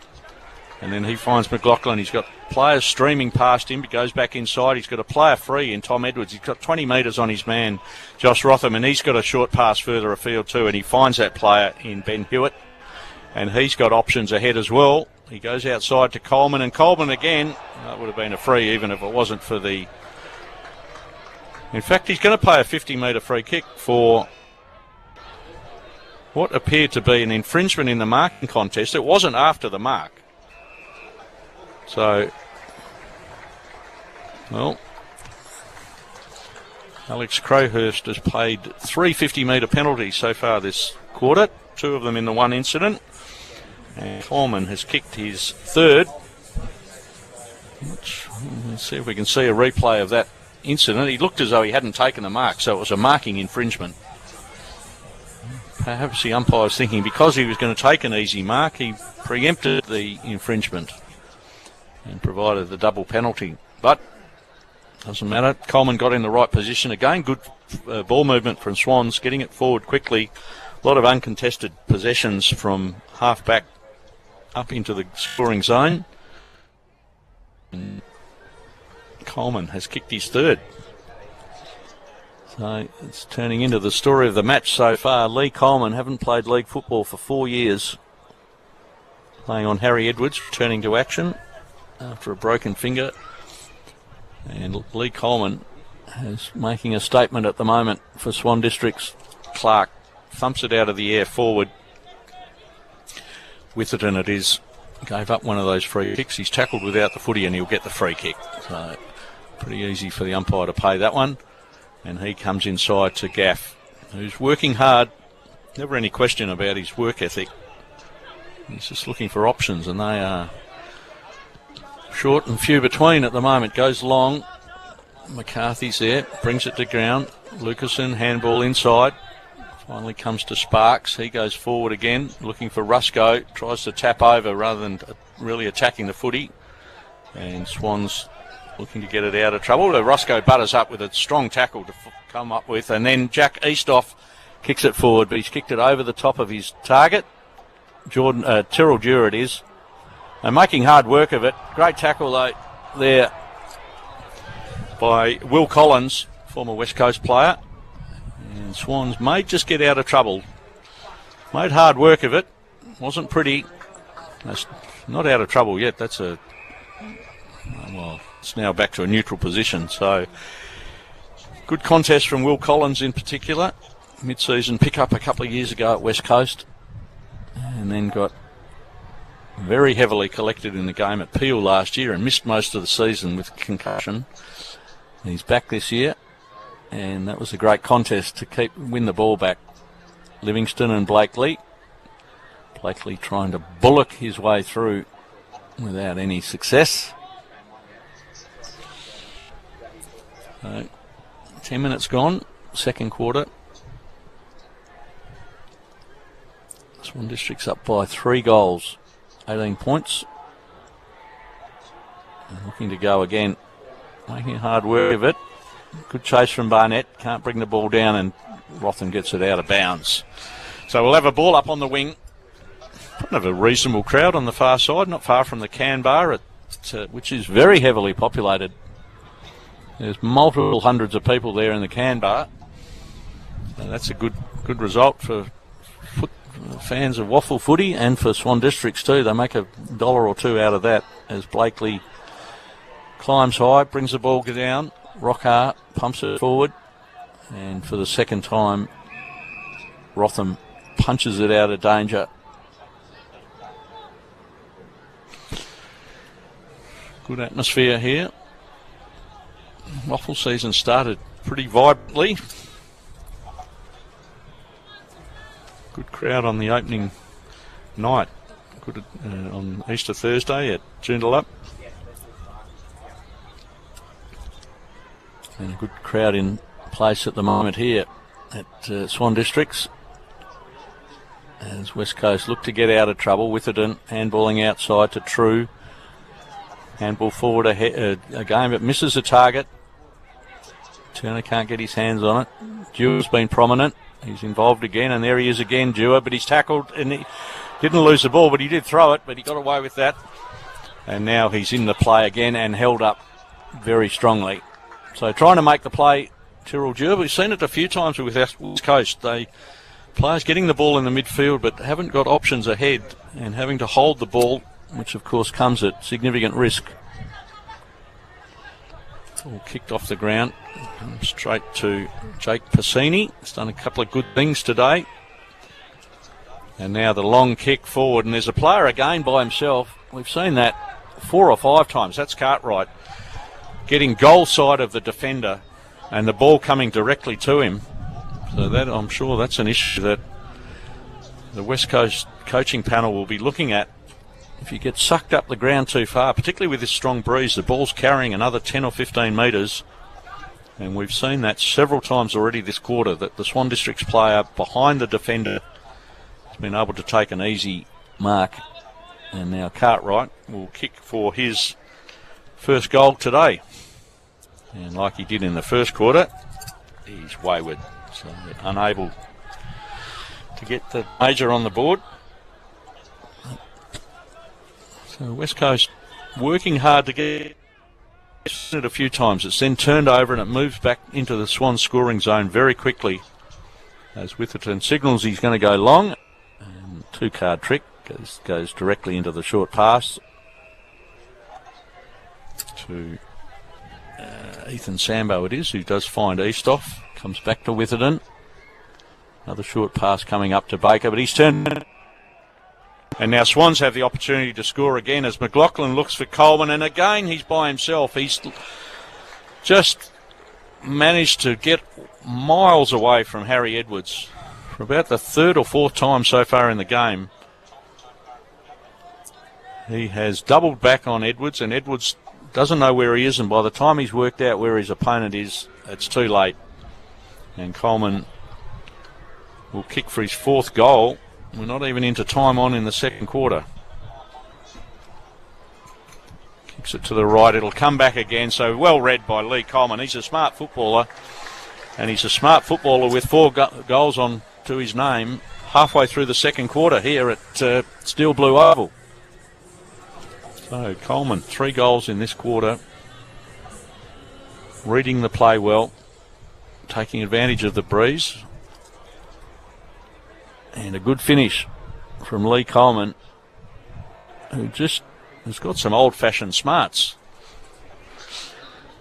Speaker 2: and then he finds McLaughlin. He's got players streaming past him, but goes back inside. He's got a player free in Tom Edwards. He's got 20 metres on his man, Josh Rotham, and he's got a short pass further afield too, and he finds that player in Ben Hewitt, and he's got options ahead as well. He goes outside to Coleman, and Coleman again. That would have been a free even if it wasn't for the... In fact, he's going to play a 50-metre free kick for what appeared to be an infringement in the marking contest. It wasn't after the mark. So, well, Alex Crowhurst has played 3 50-metre penalties so far this quarter, 2 of them in the one incident. And Coleman has kicked his third. Let's see if we can see a replay of that incident. He looked as though he hadn't taken the mark, so it was a marking infringement. Perhaps the umpire was thinking because he was going to take an easy mark, he preempted the infringement and provided the double penalty. But doesn't matter. Coleman got in the right position again. Good ball movement from Swans, getting it forward quickly. A lot of uncontested possessions from half back up into the scoring zone. And Coleman has kicked his third. So it's turning into the story of the match so far. Lee Coleman haven't played league football for 4 years. Playing on Harry Edwards, returning to action after a broken finger. And Lee Coleman is making a statement at the moment for Swan Districts. Clark thumps it out of the air forward. With it, and it is. Gave up one of those free kicks. He's tackled without the footy and he'll get the free kick. So Pretty easy for the umpire to pay that one. And he comes inside to Gaff, who's working hard. Never any question about his work ethic. He's just looking for options, and they are short and few between at the moment. Goes long. McCarthy's there, brings it to ground. Lucasen, handball inside. Finally comes to Sparks. He goes forward again, looking for Rusco. Tries to tap over rather than really attacking the footy. And Swan's looking to get it out of trouble. Rusco butters up with a strong tackle to come up with. And then Jack Eastoff kicks it forward, but he's kicked it over the top of his target. Tyrrell Dewar it is. And making hard work of it. Great tackle though there by Will Collins, former West Coast player. And Swans may just get out of trouble. Made hard work of it. Wasn't pretty. That's not out of trouble yet. That's it's now back to a neutral position. So good contest from Will Collins in particular. Mid-season pick-up a couple of years ago at West Coast. And then got very heavily collected in the game at Peel last year and missed most of the season with concussion. He's back this year, and that was a great contest to win the ball back. Livingston and Blakely. Blakely trying to bullock his way through without any success. 10 minutes gone, second quarter. Swan District's up by 3 goals, 18 points. And looking to go again, making hard work of it. Good chase from Barnett, can't bring the ball down, and Rotham gets it out of bounds. So we'll have a ball up on the wing. Have a reasonable crowd on the far side, not far from the Can Bar, which is very heavily populated. There's multiple hundreds of people there in the Can Bar. So that's a good result for fans of WAFL footy and for Swan Districts too. They make $1 or $2 out of that as Blakely climbs high, brings the ball down. Rockhart pumps it forward, and for the second time Rotham punches it out of danger. Good atmosphere here. WAFL season started pretty vibrantly. Good crowd on the opening night. Good on Easter Thursday at Joondalup. And a good crowd in place at the moment here at Swan Districts. As West Coast look to get out of trouble. Witherden handballing outside to True. Handball forward again, but misses the target. Turner can't get his hands on it. Dewar's been prominent. He's involved again, and there he is again, Dewar, but he's tackled, and he didn't lose the ball, but he did throw it, but he got away with that. And now he's in the play again and held up very strongly. So trying to make the play, Tyrrell Dewar. We've seen it a few times with West Coast. Players getting the ball in the midfield, but haven't got options ahead, and having to hold the ball, which of course comes at significant risk. All kicked off the ground, straight to Jake Passini. He's done a couple of good things today. And now the long kick forward, and there's a player again by himself. We've seen that 4 or 5 times. That's Cartwright getting goal side of the defender and the ball coming directly to him. So that, I'm sure that's an issue that the West Coast coaching panel will be looking at. If you get sucked up the ground too far, particularly with this strong breeze, the ball's carrying another 10 or 15 metres. And we've seen that several times already this quarter, that the Swan Districts player behind the defender has been able to take an easy mark. And now Cartwright will kick for his first goal today. And like he did in the first quarter, he's wayward. So unable to get the major on the board. So West Coast working hard to get it a few times. It's then turned over and it moves back into the Swan scoring zone very quickly. As Witherton signals he's going to go long. And 2-card trick goes directly into the short pass to Ethan Sambo it is, who does find Eastoff. Comes back to Witherden. Another short pass coming up to Baker, but he's turned. And now Swans have the opportunity to score again as McLaughlin looks for Coleman, and again he's by himself. He's just managed to get miles away from Harry Edwards for about the third or fourth time so far in the game. He has doubled back on Edwards, and Edwards doesn't know where he is, and by the time he's worked out where his opponent is, it's too late. And Coleman will kick for his fourth goal. We're not even into time on in the second quarter. Kicks it to the right. It'll come back again. So well read by Lee Coleman. He's a smart footballer, and he's a smart footballer with 4 goals on to his name halfway through the second quarter here at Steel Blue Oval. So Coleman, 3 goals in this quarter. Reading the play well, taking advantage of the breeze. And a good finish from Lee Coleman, who just has got some old-fashioned smarts.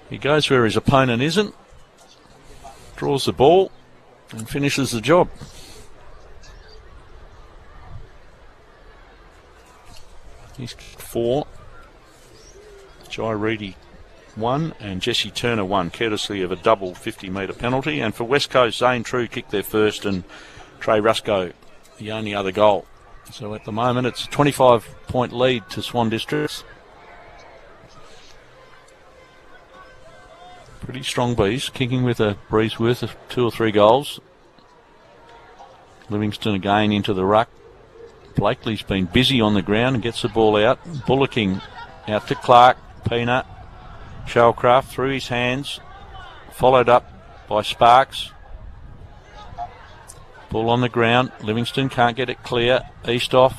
Speaker 2: He goes where his opponent isn't, draws the ball, and finishes the job. He's 4. Jai Reedy 1 and Jesse Turner 1, courtesy of a double 50-metre penalty. And for West Coast, Zane True kicked their first and Trey Rusco the only other goal. So at the moment it's a 25-point lead to Swan Districts. Pretty strong bees, kicking with a breeze worth of 2 or 3 goals. Livingston again into the ruck. Blakely's been busy on the ground and gets the ball out. Bullocking out to Clark. Peanut. Shellcraft through his hands. Followed up by Sparks. Ball on the ground. Livingston can't get it clear. Eastoff.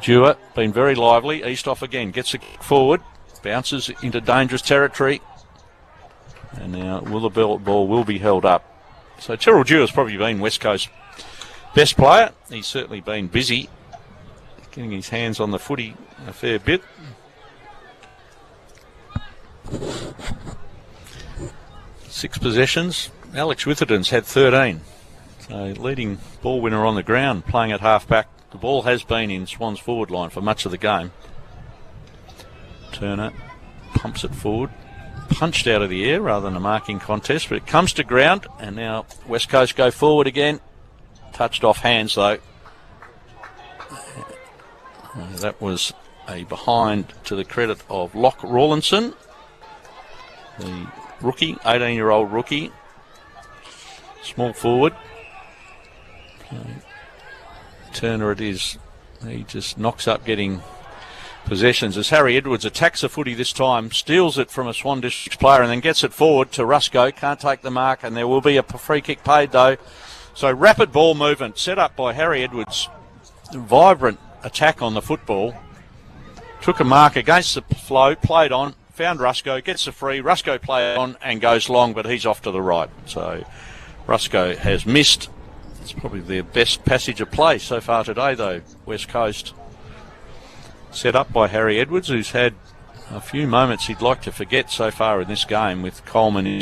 Speaker 2: Dewar been very lively. Eastoff again gets a kick forward. Bounces into dangerous territory. And now the ball will be held up. So Terrell Dewar's probably been West Coast best player. He's certainly been busy getting his hands on the footy a fair bit. Six possessions. Alex Witherden's had 13. So leading ball winner on the ground, playing at half-back. The ball has been in Swan's forward line for much of the game. Turner pumps it forward. Punched out of the air rather than a marking contest, but it comes to ground, and now West Coast go forward again. Touched off hands though. That was a behind to the credit of Locke Rawlinson, the rookie, 18-year-old rookie. Small forward. Turner it is. He just knocks up getting possessions as Harry Edwards attacks the footy this time, steals it from a Swan Districts player and then gets it forward to Rusco. Can't take the mark, and there will be a free kick paid though. So rapid ball movement set up by Harry Edwards. Vibrant attack on the football. Took a mark against the flow, played on, found Rusco, gets the free. Rusco played on and goes long, but he's off to the right. So Rusco has missed. It's probably their best passage of play so far today though, West Coast. Set up by Harry Edwards, who's had a few moments he'd like to forget so far in this game with Coleman in.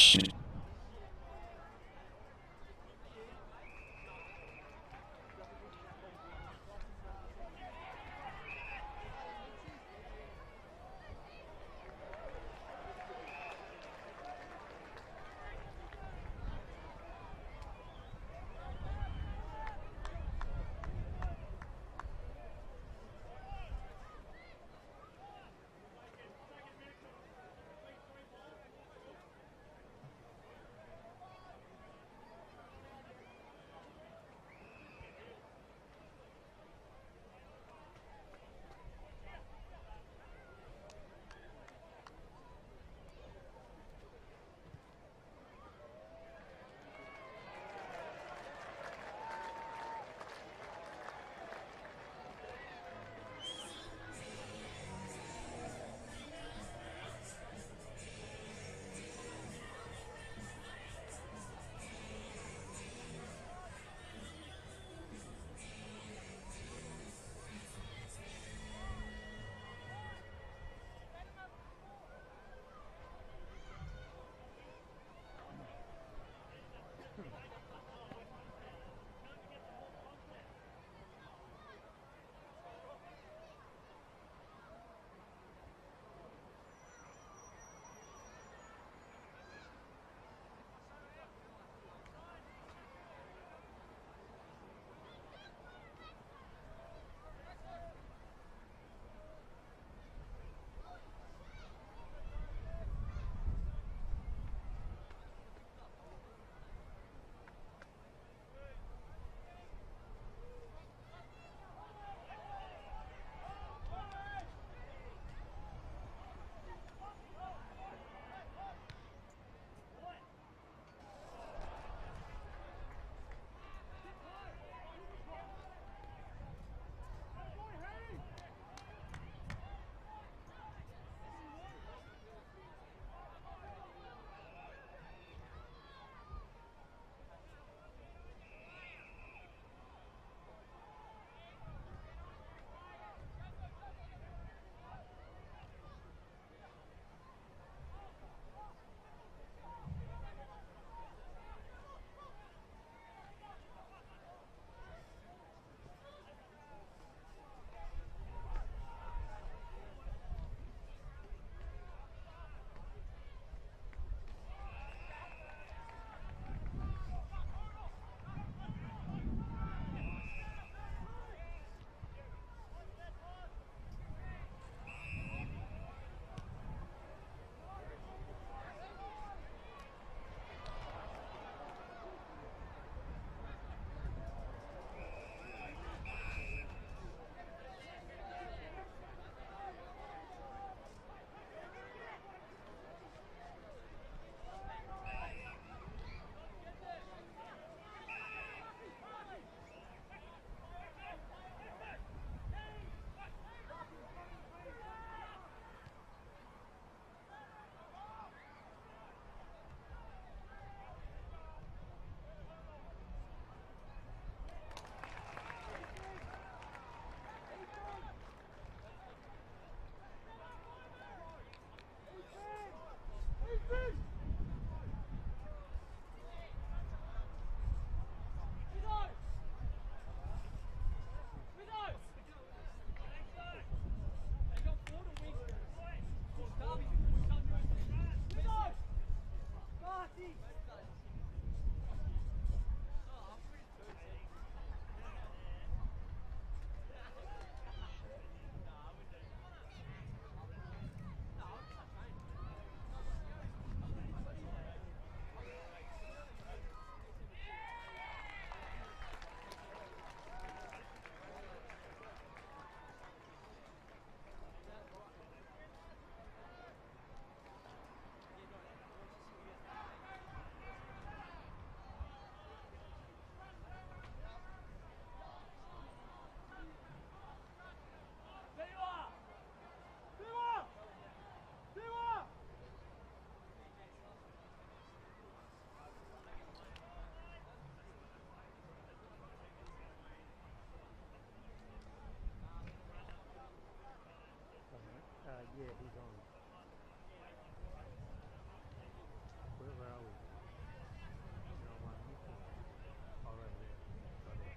Speaker 3: Yeah, he's on. Where are we? No one. Oh, right there. Got it.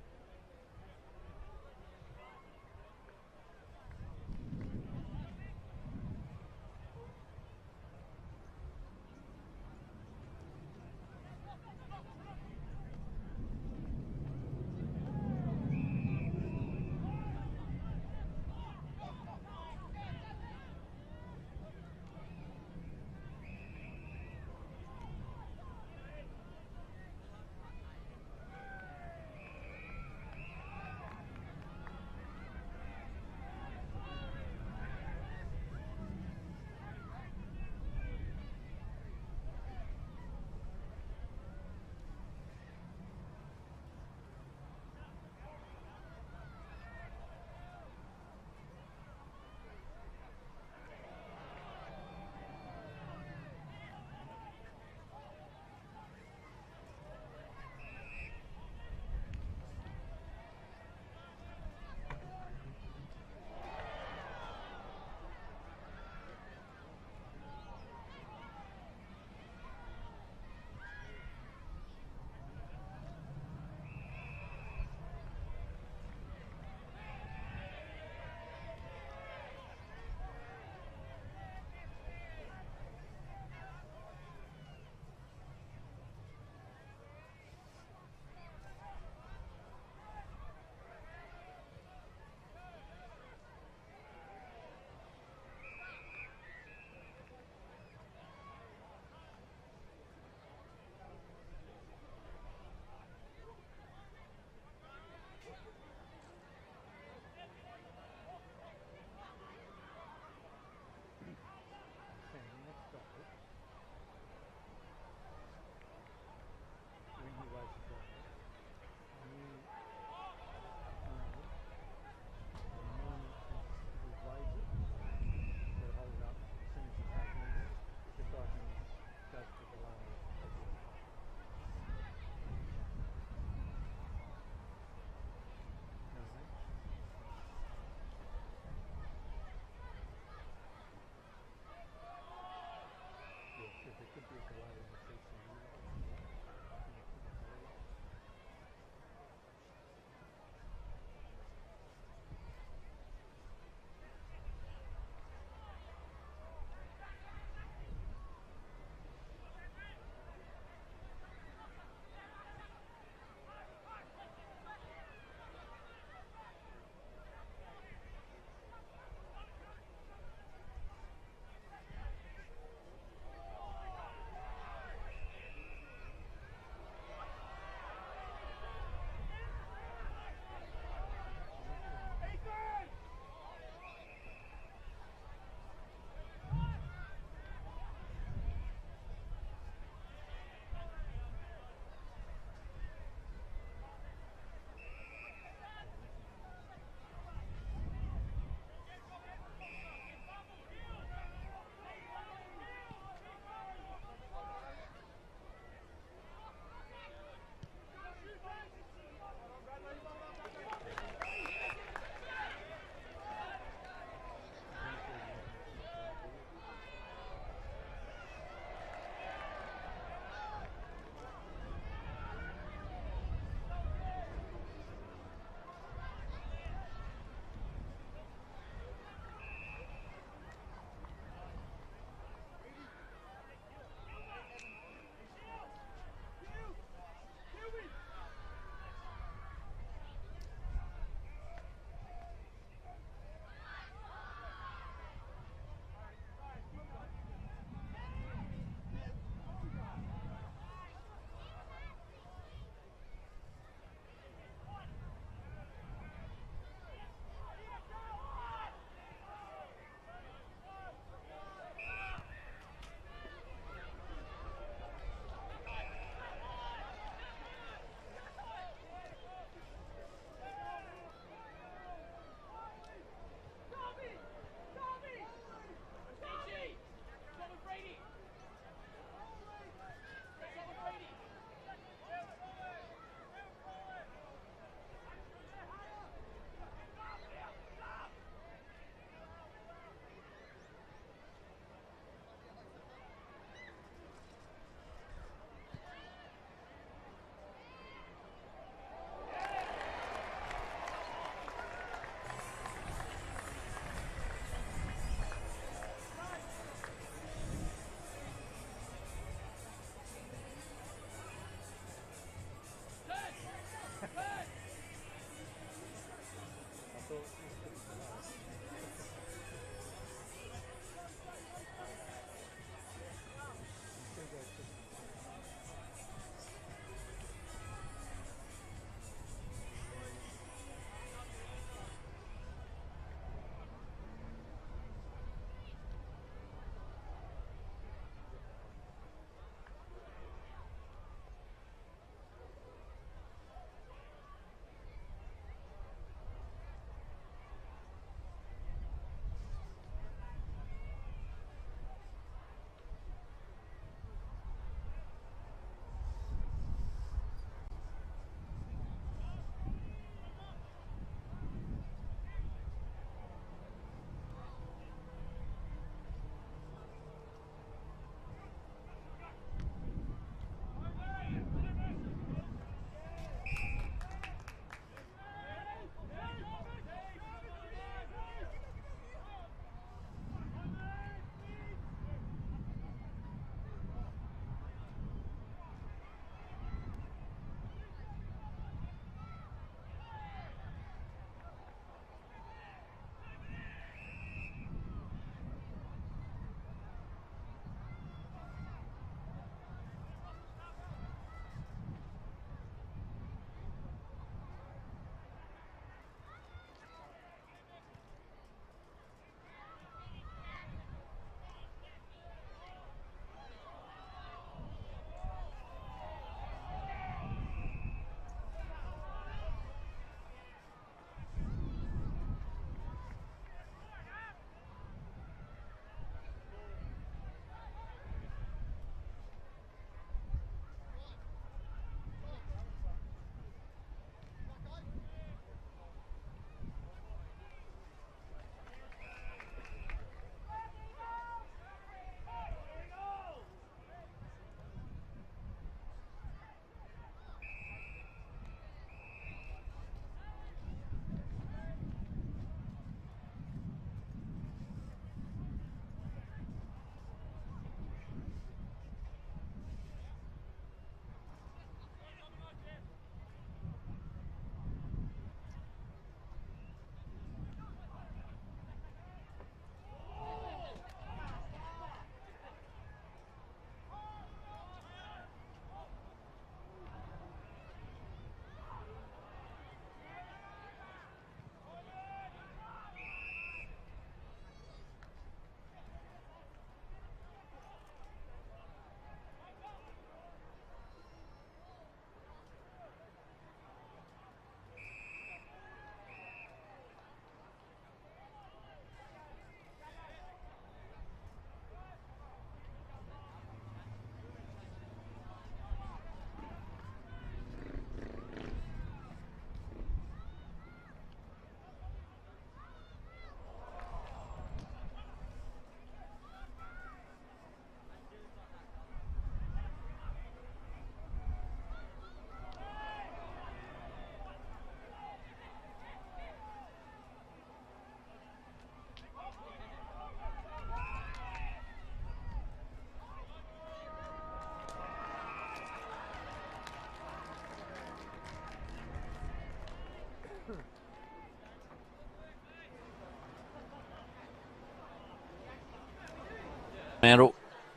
Speaker 3: Okay, next stop. When he was new, revise it, so hold it up as soon as he's taken it, just so I can judge the delay of it. You know what I mean? Yeah, because there could be a delay in the CCU.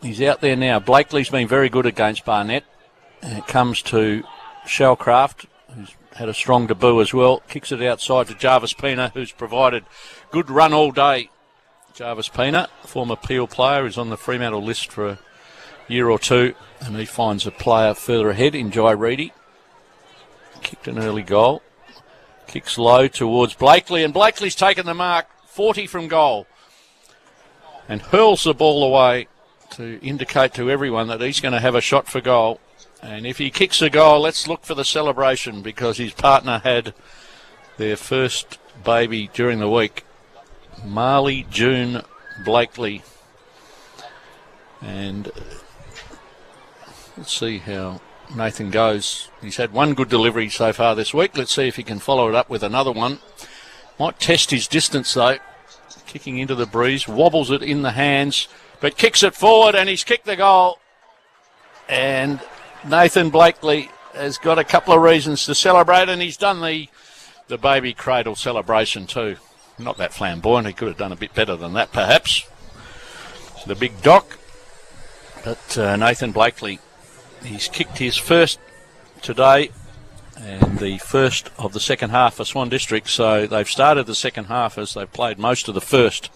Speaker 2: He's out there now. Blakely's been very good against Barnett. And it comes to Shellcraft, who's had a strong debut as well. Kicks it outside to Jarvis Pena, who's provided good run all day. Jarvis Pena, former Peel player, is on the Fremantle list for a year or two, and he finds a player further ahead in Jai Reedy. Kicked an early goal. Kicks low towards Blakely, and Blakely's taken the mark, 40 from goal, and hurls the ball away to indicate to everyone that he's going to have a shot for goal. And if he kicks a goal, let's look for the celebration, because his partner had their first baby during the week, Marley June Blakely. And let's see how Nathan goes. He's had one good delivery so far this week. Let's see if he can follow it up with another one. Might test his distance though. Kicking into the breeze, wobbles it in the hands, but kicks it forward, and he's kicked the goal. And Nathan Blakely has got a couple of reasons to celebrate, and he's done the baby cradle celebration too. Not that flamboyant. He could have done a bit better than that, perhaps. The big doc. But Nathan Blakely, he's kicked his first today, and the first of the second half for Swan District. So they've started the second half as they've played most of the first.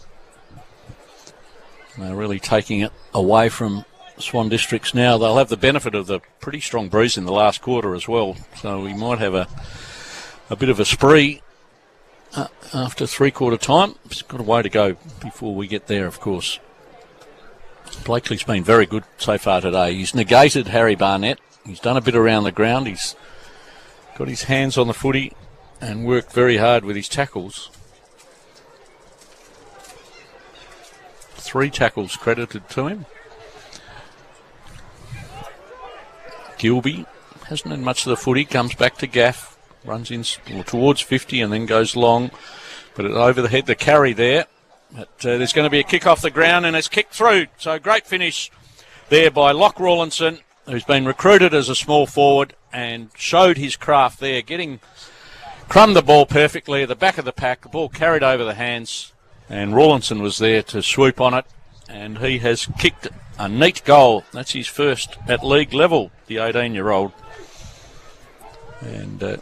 Speaker 2: They're really taking it away from Swan Districts now. They'll have the benefit of the pretty strong breeze in the last quarter as well. So we might have a bit of a spree after three-quarter time. It's got a way to go before we get there, of course. Blakely's been very good so far today. He's negated Harry Barnett. He's done a bit around the ground. He's got his hands on the footy and worked very hard with his tackles. 3 tackles credited to him. Gilby hasn't had much of the footy. Comes back to Gaff. Runs in towards 50 and then goes long. But over the head, the carry there. But there's going to be a kick off the ground, and it's kicked through. So great finish there by Locke Rawlinson, who's been recruited as a small forward and showed his craft there, crumbed the ball perfectly at the back of the pack. The ball carried over the hands, and Rawlinson was there to swoop on it, and he has kicked a neat goal. That's his first at league level, the 18-year-old. And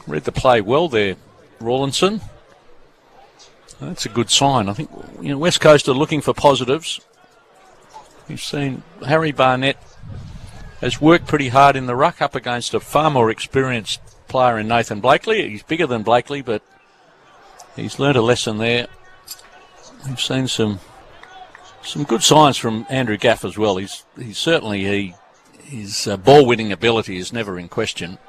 Speaker 2: read the play well there, Rawlinson. That's a good sign. I think West Coast are looking for positives. You've seen Harry Barnett has worked pretty hard in the ruck up against a far more experienced player in Nathan Blakely. He's bigger than Blakely, but he's learned a lesson there. We've seen some good signs from Andrew Gaff as well. He's certainly his ball winning ability is never in question.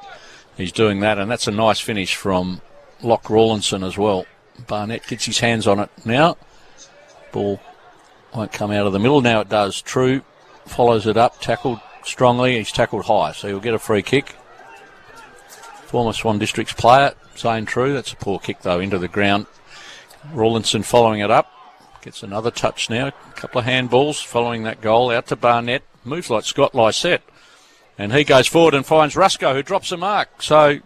Speaker 2: He's doing that, and that's a nice finish from Locke Rawlinson as well. Barnett gets his hands on it now. Ball won't come out of the middle. Now it does. True follows it up, tackled strongly. He's tackled high, so he'll get a free kick. Former Swan Districts player, Zane True. That's a poor kick, though, into the ground. Rawlinson following it up. Gets another touch now. A couple of handballs following that goal out to Barnett. Moves like Scott Lysette. And he goes forward and finds Rusco, who drops a mark. So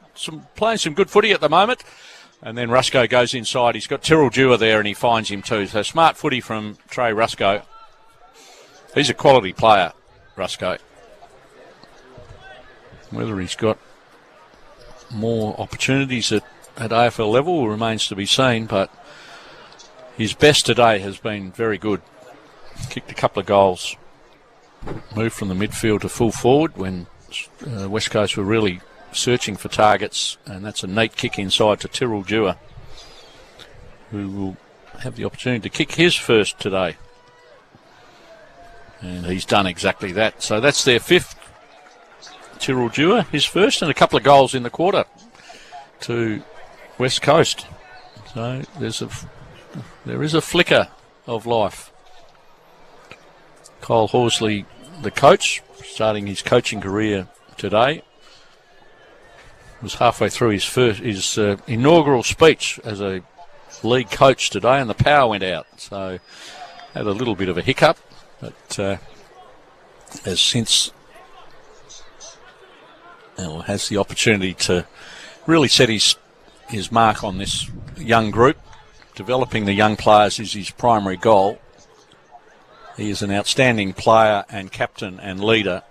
Speaker 2: playing some good footy at the moment. And then Rusco goes inside. He's got Tyrrell Dewar there, and he finds him too. So smart footy from Trey Rusco. He's a quality player, Rusco. Whether he's got more opportunities at AFL level remains to be seen, but his best today has been very good. Kicked a couple of goals. Moved from the midfield to full forward when West Coast were really searching for targets, and that's a neat kick inside to Tyrrell Dewar, who will have the opportunity to kick his first today. And he's done exactly that. So that's their fifth. Tyrrell Dewar, his first, and a couple of goals in the quarter to West Coast. So there is a flicker of life. Kyle Horsley, the coach, starting his coaching career today, was halfway through his inaugural speech as a league coach today, and the power went out. So had a little bit of a hiccup, but has since has the opportunity to really set his mark on this young group. Developing the young players is his primary goal. He is an outstanding player and captain and leader,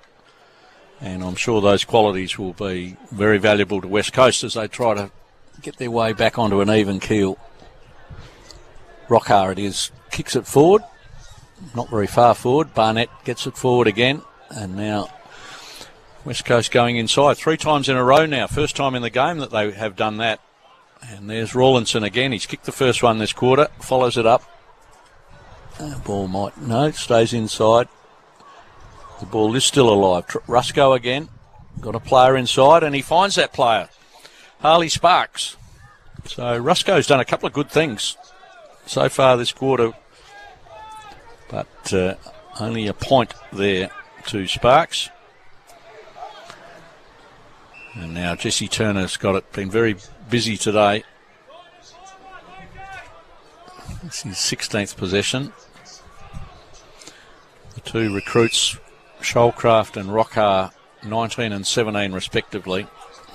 Speaker 2: and I'm sure those qualities will be very valuable to West Coast as they try to get their way back onto an even keel. Rockhar it is, kicks it forward, not very far forward. Barnett gets it forward again, and now West Coast going inside 3 times in a row now. First time in the game that they have done that. And there's Rawlinson again. He's kicked the first one this quarter, follows it up. Ball might, no, stays inside. The ball is still alive. Rusco again, got a player inside, and he finds that player, Harley Sparks. So Rusco's done a couple of good things so far this quarter, but only a point there to Sparks. And now Jesse Turner's got it, been very busy today. It's his 16th possession. The 2 recruits, Shoalcraft and Rockhar, 19 and 17 respectively.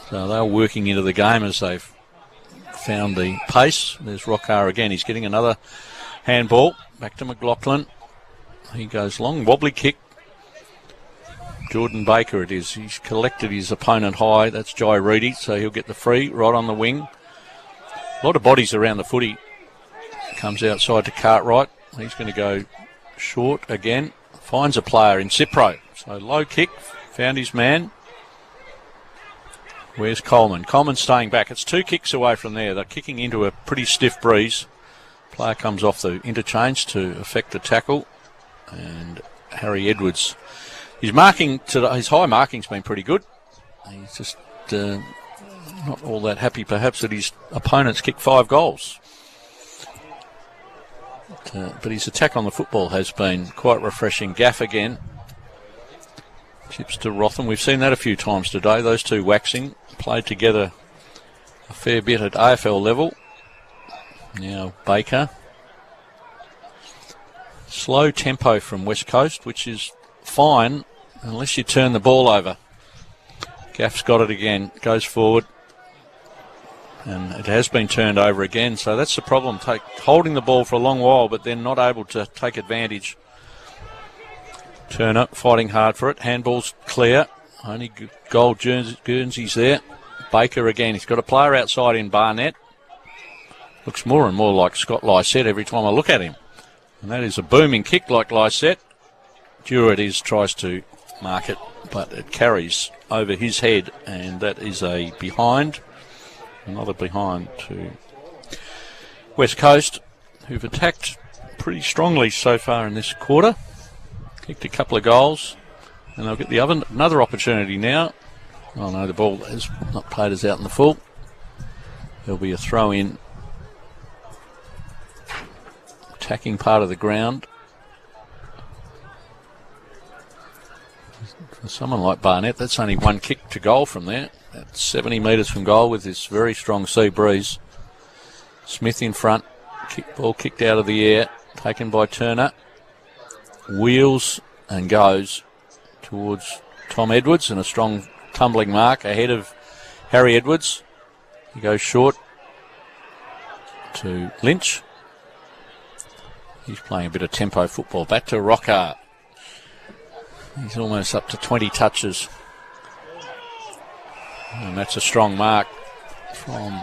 Speaker 2: So they're working into the game as they've found the pace. There's Rockhar again. He's getting another handball. Back to McLaughlin. He goes long, wobbly kick. Jordan Baker it is. He's collected his opponent high. That's Jai Reedy, so he'll get the free right on the wing. A lot of bodies around the footy. Comes outside to Cartwright. He's going to go short again. Finds a player in Cipro. So low kick. Found his man. Where's Coleman? Coleman staying back. It's 2 kicks away from there. They're kicking into a pretty stiff breeze. Player comes off the interchange to effect a tackle. And Harry Edwards. His marking today, his high marking's been pretty good. He's just not all that happy, perhaps, that his opponents kicked 5 goals. But his attack on the football has been quite refreshing. Gaff again. Chips to Rotham. We've seen that a few times today. Those 2 waxing. Played together a fair bit at AFL level. Now Baker. Slow tempo from West Coast, which is fine unless you turn the ball over. Gaff's got it again, goes forward, and it has been turned over again, so that's the problem, holding the ball for a long while but then not able to take advantage. Turner fighting hard for it, handball's clear, only gold Guernseys there. Baker again, he's got a player outside in Barnett, looks more and more like Scott Lysette every time I look at him, and that is a booming kick like Lysette. Dewar it is, tries to mark it, but it carries over his head, and that is a behind. Another behind to West Coast, who've attacked pretty strongly so far in this quarter. Kicked a couple of goals, and they'll get the another opportunity now. Oh no, the ball has not played us out in the full. There'll be a throw in. Attacking part of the ground. For someone like Barnett, that's only 1 kick to goal from there. That's 70 metres from goal with this very strong sea breeze. Smith in front. Ball kicked out of the air. Taken by Turner. Wheels and goes towards Tom Edwards, and a strong tumbling mark ahead of Harry Edwards. He goes short to Lynch. He's playing a bit of tempo football. Back to Rockhar. He's almost up to 20 touches. And that's a strong mark from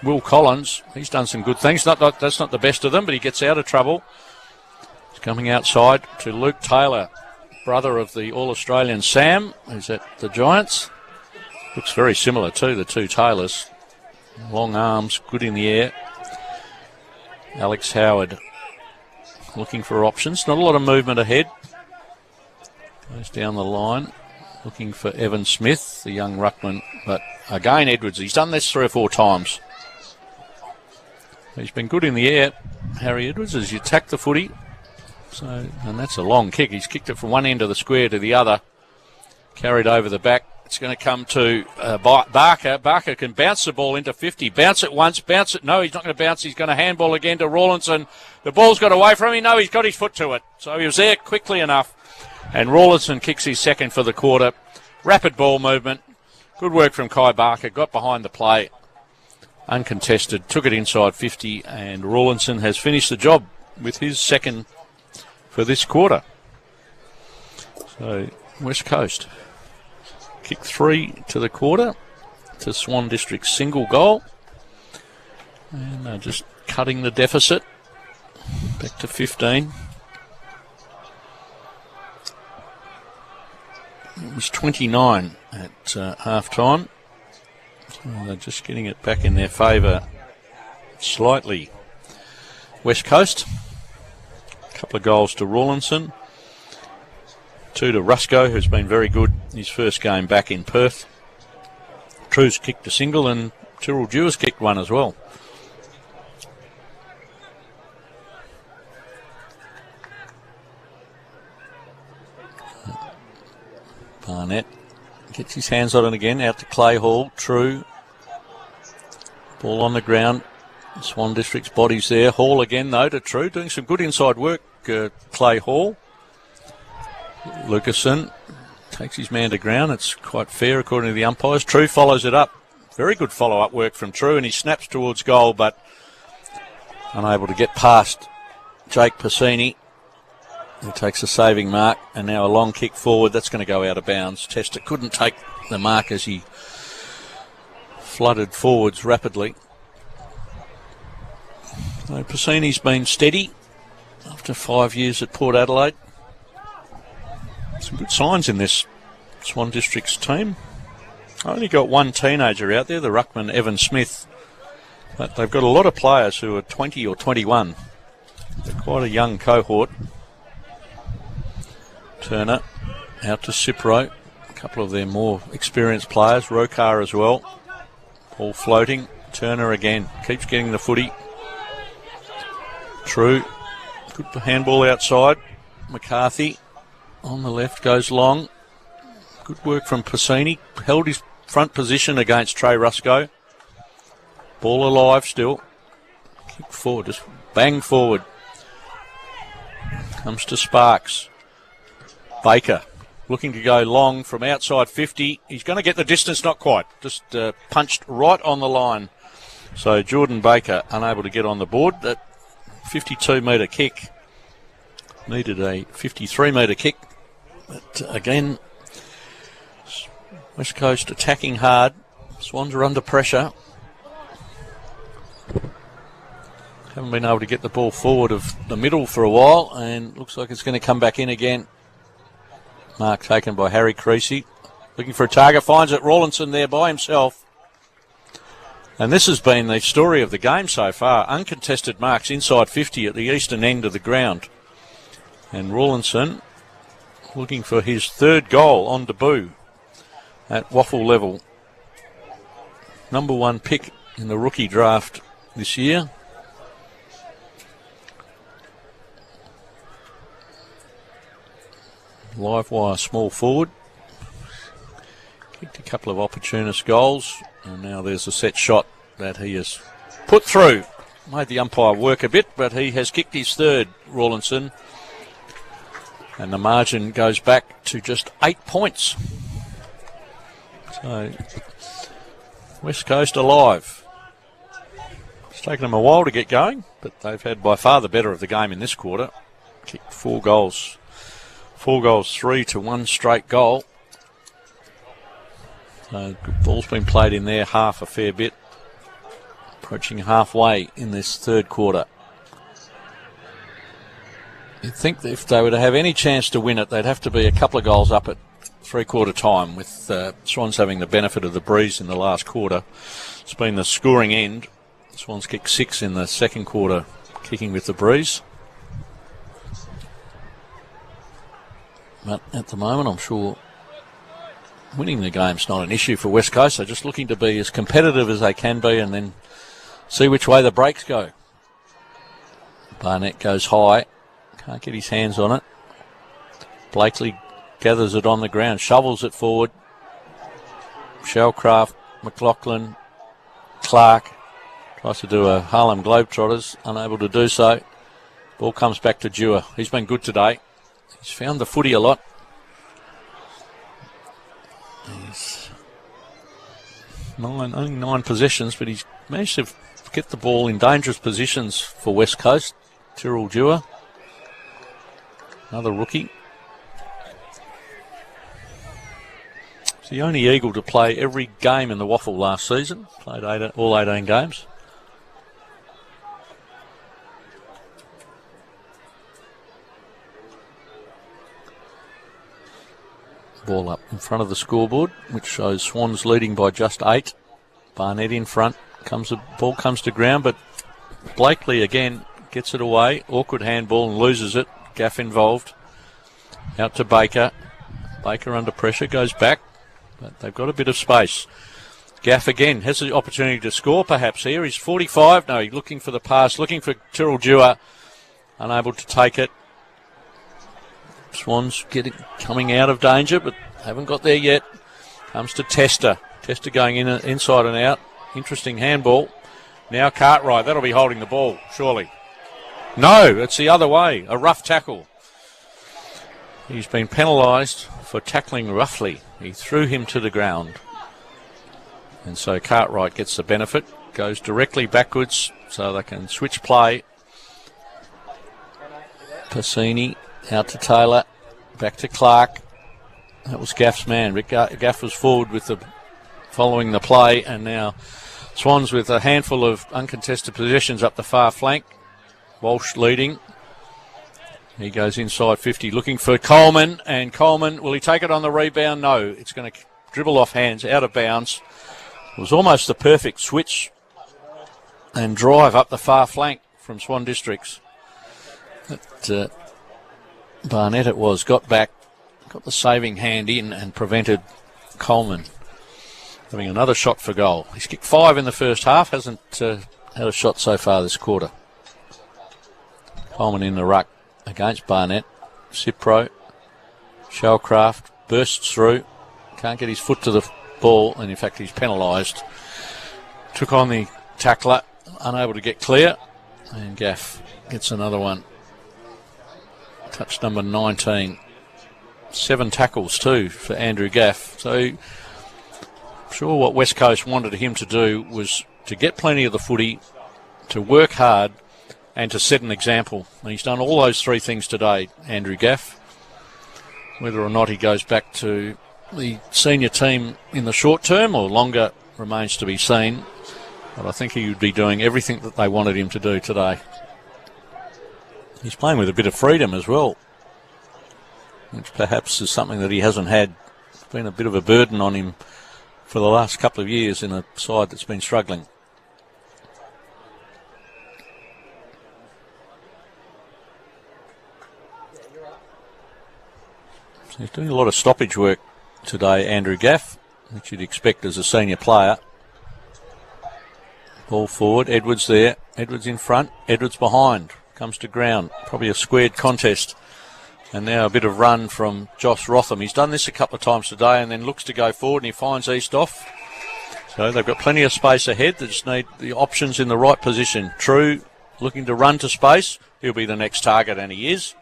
Speaker 2: Will Collins. He's done some good things. That's not the best of them, but he gets out of trouble. He's coming outside to Luke Taylor, brother of the All-Australian Sam, who's at the Giants. Looks very similar to the 2 Taylors. Long arms, good in the air. Alex Howard looking for options. Not a lot of movement ahead. Goes down the line, looking for Evan Smith, the young ruckman. But again, Edwards, he's done this 3 or 4 times. He's been good in the air, Harry Edwards, as you attack the footy. And that's a long kick. He's kicked it from one end of the square to the other. Carried over the back. It's going to come to Barker. Barker can bounce the ball into 50. Bounce it once, bounce it. No, he's not going to bounce. He's going to handball again to Rawlinson. The ball's got away from him. No, he's got his foot to it. So he was there quickly enough. And Rawlinson kicks his second for the quarter. Rapid ball movement. Good work from Kai Barker. Got behind the play. Uncontested. Took it inside 50. And Rawlinson has finished the job with his second for this quarter. So West Coast kick 3 to the quarter to Swan District's single goal. And they're just cutting the deficit back to 15. It was 29 at half time. So they're just getting it back in their favour slightly. West Coast, a couple of goals to Rawlinson, 2 to Rusco, who's been very good his first game back in Perth. True's kicked a single and Tyrrell Dewar's kicked one as well. Barnett gets his hands on it again, out to Clay Hall. True. Ball on the ground. Swan District's body's there. Hall again, though, to True. Doing some good inside work, Clay Hall. Lucason takes his man to ground. It's quite fair, according to the umpires. True follows it up. Very good follow-up work from True, and he snaps towards goal, but unable to get past Jake Passini, who takes a saving mark, and now a long kick forward. That's going to go out of bounds. Tester couldn't take the mark as he flooded forwards rapidly. So Passini's been steady after 5 years at Port Adelaide. Some good signs in this Swan District's team. Only got one teenager out there, the ruckman Evan Smith, but they've got a lot of players who are 20 or 21. They're quite a young cohort. Turner out to Cipro, a couple of their more experienced players, Rokar as well. Ball floating, Turner again, keeps getting the footy. True, good handball outside. McCarthy on the left goes long. Good work from Passini, held his front position against Trey Rusco. Ball alive still. Kick forward, just bang forward. Comes to Sparks. Baker looking to go long from outside 50. He's going to get the distance, not quite. Just punched right on the line. So Jordan Baker unable to get on the board. That 52-metre kick needed a 53-metre kick. But again, West Coast attacking hard. Swans are under pressure. Haven't been able to get the ball forward of the middle for a while, and looks like it's going to come back in again. Mark taken by Harry Creasy. Looking for a target, finds it. Rawlinson there by himself. And this has been the story of the game so far. Uncontested marks inside 50 at the eastern end of the ground. And Rawlinson looking for his third goal on debut at WAFL level. Number 1 pick in the rookie draft this year. Live wire small forward. Kicked a couple of opportunist goals, and now there's a set shot that he has put through. Made the umpire work a bit, but he has kicked his third, Rawlinson. And the margin goes back to just 8 points. So, West Coast alive. It's taken them a while to get going, but they've had by far the better of the game in this quarter. Kicked 4 goals. 4 goals, 3 to 1 straight goal. So good ball's been played in there, half a fair bit. Approaching halfway in this third quarter. You'd think that if they were to have any chance to win it, they'd have to be a couple of goals up at three-quarter time, with Swans having the benefit of the breeze in the last quarter. It's been the scoring end. Swans kicked 6 in the second quarter, kicking with the breeze. But at the moment, I'm sure winning the game's not an issue for West Coast. They're just looking to be as competitive as they can be and then see which way the breaks go. Barnett goes high. Can't get his hands on it. Blakely gathers it on the ground, shovels it forward. Shellcraft, McLaughlin, Clark tries to do a Harlem Globetrotters, unable to do so. Ball comes back to Dewar. He's been good today. He's found the footy a lot. He's only 9 possessions, but he's managed to get the ball in dangerous positions for West Coast. Tyrrell Dewar. another rookie. He's the only Eagle to play every game in the WAFL last season. Played all 18 games. Ball up in front of the scoreboard, which shows Swans leading by just 8. Barnett in front. Ball comes to ground, but Blakely again gets it away. Awkward handball and loses it. Gaff involved. Out to Baker. Baker under pressure, goes back, but they've got a bit of space. Gaff again has the opportunity to score perhaps here. He's 45. No, he's looking for the pass, looking for Tyrrell Dewar. Unable to take it. Swans coming out of danger, but haven't got there yet. Comes to Tester. Tester going inside and out. Interesting handball. Now Cartwright. That'll be holding the ball, surely. No, it's the other way. A rough tackle. He's been penalised for tackling roughly. He threw him to the ground. And so Cartwright gets the benefit. Goes directly backwards so they can switch play. Passini out to Taylor. Back to Clark. That was Gaff's man. Gaff was forward with following the play, and now Swans with a handful of uncontested possessions up the far flank. Walsh leading. He goes inside 50 looking for Coleman, and Coleman, will he take it on the rebound? No, it's going to dribble off hands, out of bounds. It was almost the perfect switch and drive up the far flank from Swan Districts. But Barnett it was, got back, got the saving hand in and prevented Coleman having another shot for goal. He's kicked 5 in the first half, hasn't had a shot so far this quarter. Coleman in the ruck against Barnett. Cipro, Shellcraft bursts through, can't get his foot to the ball, and in fact he's penalised. Took on the tackler, unable to get clear, and Gaff gets another one. Touch number 19. 7 tackles too for Andrew Gaff. So I'm sure what West Coast wanted him to do was to get plenty of the footy, to work hard, and to set an example. And he's done all those 3 things today, Andrew Gaff. Whether or not he goes back to the senior team in the short term or longer remains to be seen. But I think he would be doing everything that they wanted him to do today. He's playing with a bit of freedom as well, which perhaps is something that he hasn't had. It's been a bit of a burden on him for the last couple of years in a side that's been struggling. So he's doing a lot of stoppage work today, Andrew Gaff, which you'd expect as a senior player. Ball forward, Edwards there, Edwards in front, Edwards behind, comes to ground, probably a squared contest. And now a bit of run from Josh Rotham. He's done this a couple of times today and then looks to go forward, and he finds Eastoff. So they've got plenty of space ahead. They just need the options in the right position. True looking to run to space. He'll be the next target, and he is.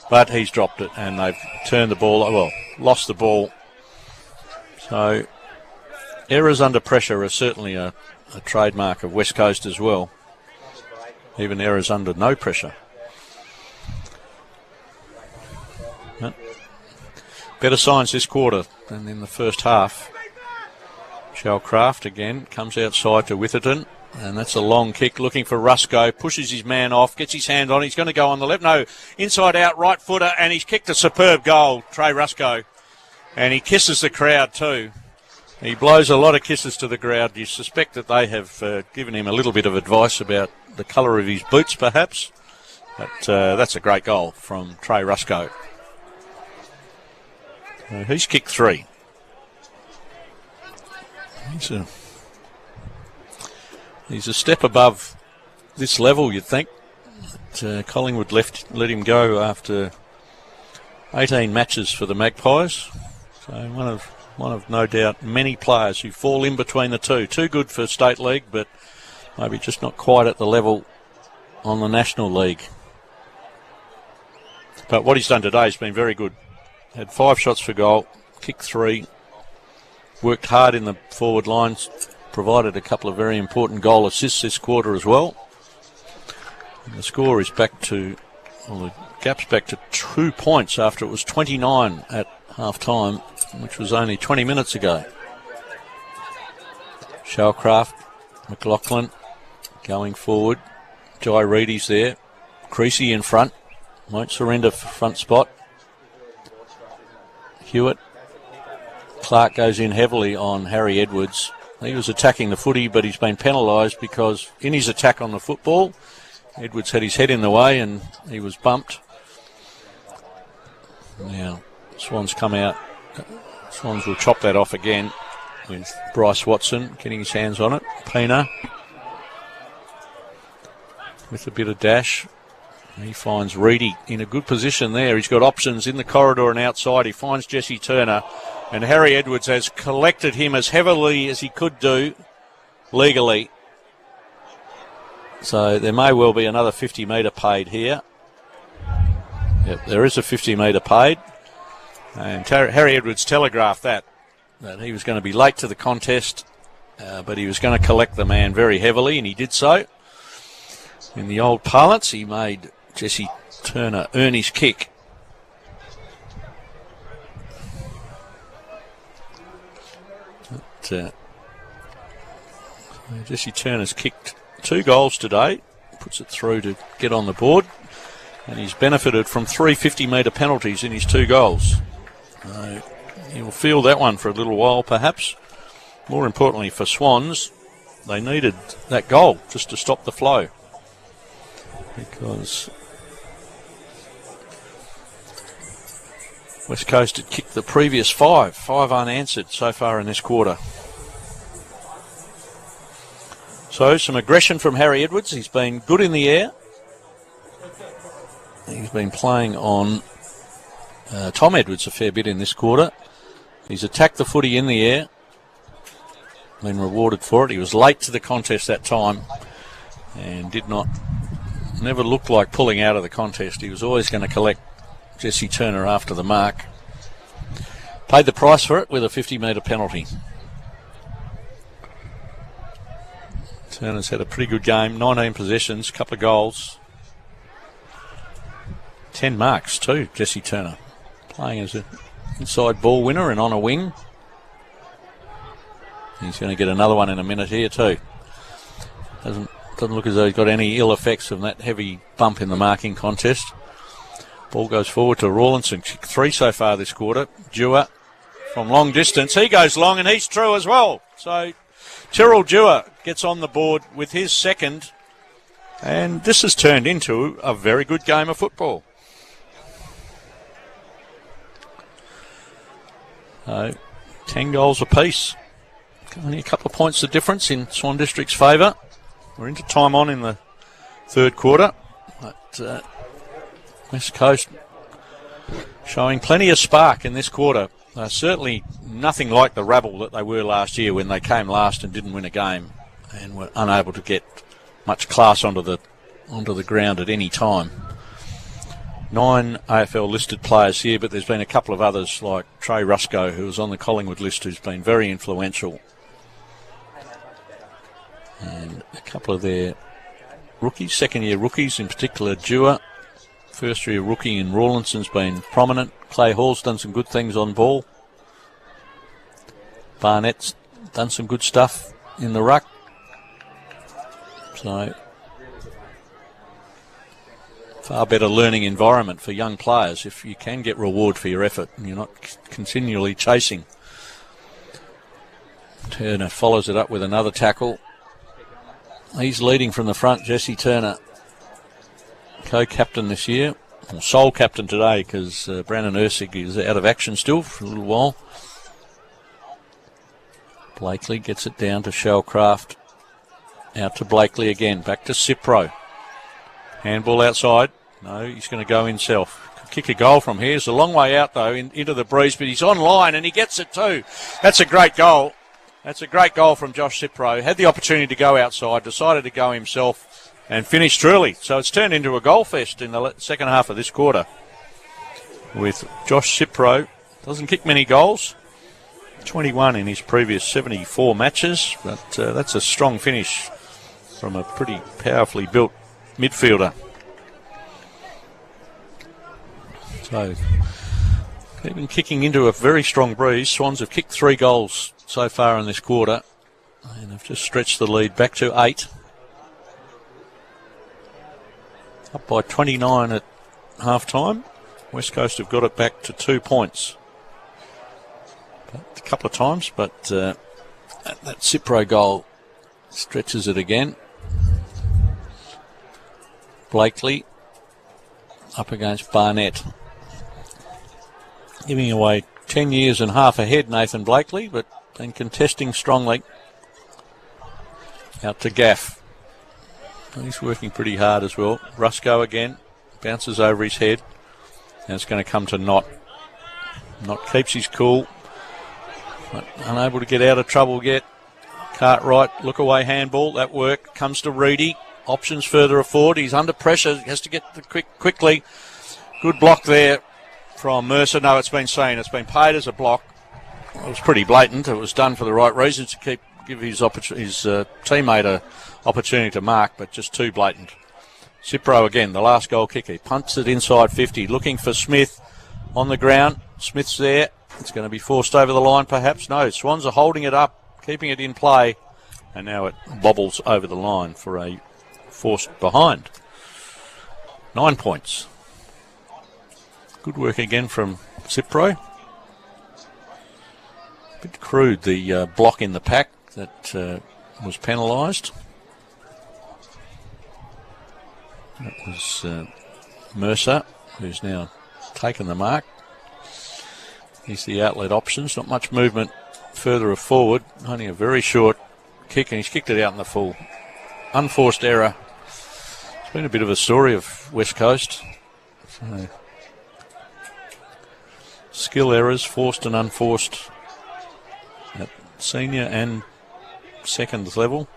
Speaker 2: But he's dropped it, and they've turned the ball, well, lost the ball. So errors under pressure are certainly a trademark of West Coast as well. Even errors under no pressure. But better signs this quarter than in the first half. Shellcraft again comes outside to Witherton, and that's a long kick looking for Rusco. Pushes his man off, gets his hand on. He's going to go on the left. No, inside out, right footer, and he's kicked a superb goal, Trey Rusco. And he kisses the crowd too. He blows a lot of kisses to the crowd. You suspect that they have given him a little bit of advice about the colour of his boots, perhaps. But that's a great goal from Trey Rusco. He's kicked 3. He's a step above this level, you'd think. But, Collingwood let him go after 18 matches for the Magpies. So one of no doubt many players who fall in between the two. Too good for State League, but maybe just not quite at the level on the National League. But what he's done today has been very good. Had 5 shots for goal, kicked 3, worked hard in the forward lines, provided a couple of very important goal assists this quarter as well. And the score is back to Well, the gap's back to 2 points after it was 29 at half-time, which was only 20 minutes ago. Shellcraft, McLaughlin going forward. Jai Reedy's there. Creasy in front. Won't surrender for front spot. Hewitt. Clark goes in heavily on Harry Edwards. He was attacking the footy, but he's been penalised because in his attack on the football, Edwards had his head in the way and he was bumped. Now, Swans come out. Swans will chop that off again with Bryce Watson getting his hands on it. Pina with a bit of dash. He finds Reedy in a good position there. He's got options in the corridor and outside. He finds Jesse Turner. And Harry Edwards has collected him as heavily as he could do legally. So there may well be another 50 metre paid here. Yep, there is a 50 metre paid. And Harry Edwards telegraphed that he was going to be late to the contest, but he was going to collect the man very heavily, and he did so. In the old parlance, he made Jesse Turner earn his kick. Jesse Turner's kicked 2 goals today, puts it through to get on the board, and he's benefited from 3 50-metre penalties in his 2 goals. He'll feel that one for a little while, perhaps. More importantly for Swans, they needed that goal just to stop the flow, because West Coast had kicked the previous 5 unanswered so far in this quarter. So some aggression from Harry Edwards. He's been good in the air. He's been playing on Tom Edwards a fair bit in this quarter. He's attacked the footy in the air, been rewarded for it. He was late to the contest that time and never looked like pulling out of the contest. He was always going to collect Jesse Turner after the mark. Paid the price for it with a 50-metre penalty. Turner's had a pretty good game, 19 possessions, couple of goals. 10 marks too, Jesse Turner. Playing as an inside ball winner and on a wing. He's going to get another one in a minute here too. Doesn't look as though he's got any ill effects from that heavy bump in the marking contest. Ball goes forward to Rawlinson. 3 so far this quarter. Dewar from long distance. He goes long and he's true as well. So Tyrrell Dewar gets on the board with his second. And this has turned into a very good game of football. 10 goals apiece. Only a couple of points the difference in Swan District's favour. We're into time on in the third quarter. But West Coast showing plenty of spark in this quarter. Certainly nothing like the rabble that they were last year when they came last and didn't win a game and were unable to get much class onto the ground at any time. 9 AFL listed players here, but there's been a couple of others like Trey Rusco, who was on the Collingwood list, who's been very influential. And a couple of their rookies, second-year rookies, in particular Dewar. First-year rookie in Rawlinson's been prominent. Clay Hall's done some good things on ball. Barnett's done some good stuff in the ruck. So far better learning environment for young players if you can get reward for your effort and you're not continually chasing. Turner follows it up with another tackle. He's leading from the front, Jesse Turner, co-captain this year, or sole captain today because Brandon Ursig is out of action still for a little while. Blakely gets it down to Shellcraft. Out to Blakely again, back to Cipro. Handball outside. No, he's going to go himself. Kick a goal from here. It's a long way out, though, into the breeze, but he's on line and he gets it too. That's a great goal. That's a great goal from Josh Cipro. Had the opportunity to go outside, decided to go himself and finished truly. So it's turned into a goal fest in the second half of this quarter with Josh Cipro. Doesn't kick many goals. 21 in his previous 74 matches, but that's a strong finish from a pretty powerfully built midfielder. So, even kicking into a very strong breeze. Swans have kicked 3 goals so far in this quarter and have just stretched the lead back to 8. Up by 29 at half-time. West Coast have got it back to 2 points. A couple of times, but that Cipro goal stretches it again. Blakely up against Barnett. Giving away 10 years and half ahead, Nathan Blakely, but been contesting strongly. Out to Gaff. He's working pretty hard as well. Rusco again. Bounces over his head. And it's going to come to Knott. Knott keeps his cool. But unable to get out of trouble yet. Cartwright, look away handball. That work. Comes to Reedy. Options further forward. He's under pressure. He has to get the quickly. Good block there from Mercer. No, it's been seen. It's been paid as a block. It was pretty blatant. It was done for the right reasons to give his teammate an opportunity to mark, but just too blatant. Cipro again, the last goal kicker. He punts it inside 50, looking for Smith on the ground. Smith's there. It's going to be forced over the line, perhaps. No, Swans are holding it up, keeping it in play, and now it bobbles over the line for a forced behind. 9 points. Good work again from Cipro. A bit crude, the block in the pack that was penalised. That was Mercer, who's now taken the mark. He's the outlet options. Not much movement further forward. Only a very short kick, and he's kicked it out in the full. Unforced error. It's been a bit of a story of West Coast. So, skill errors, forced and unforced, at senior and second level.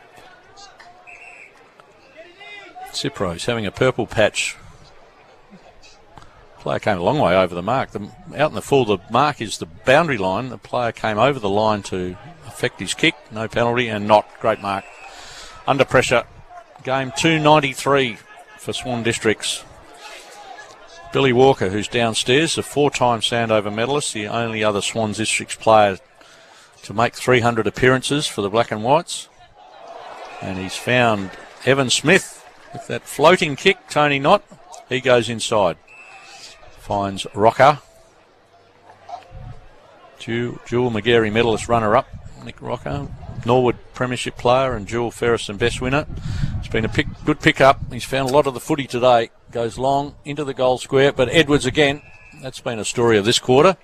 Speaker 2: Cipro's having a purple patch. Player came a long way over the mark. Out in the full, the mark is the boundary line. The player came over the line to affect his kick. No penalty, and not great mark. Under pressure. Game 293 for Swan Districts. Billy Walker, who's downstairs, a 4-time Sandover medalist, the only other Swan Districts player to make 300 appearances for the Black and Whites. And he's found Evan Smith with that floating kick. Tony Knott, he goes inside. Finds Rocker. Jewel McGarry medalist runner-up, Nick Rocker. Norwood Premiership player and Jewel Ferris and Best winner. It's been a good pick-up. He's found a lot of the footy today. Goes long into the goal square, but Edwards again. That's been a story of this quarter.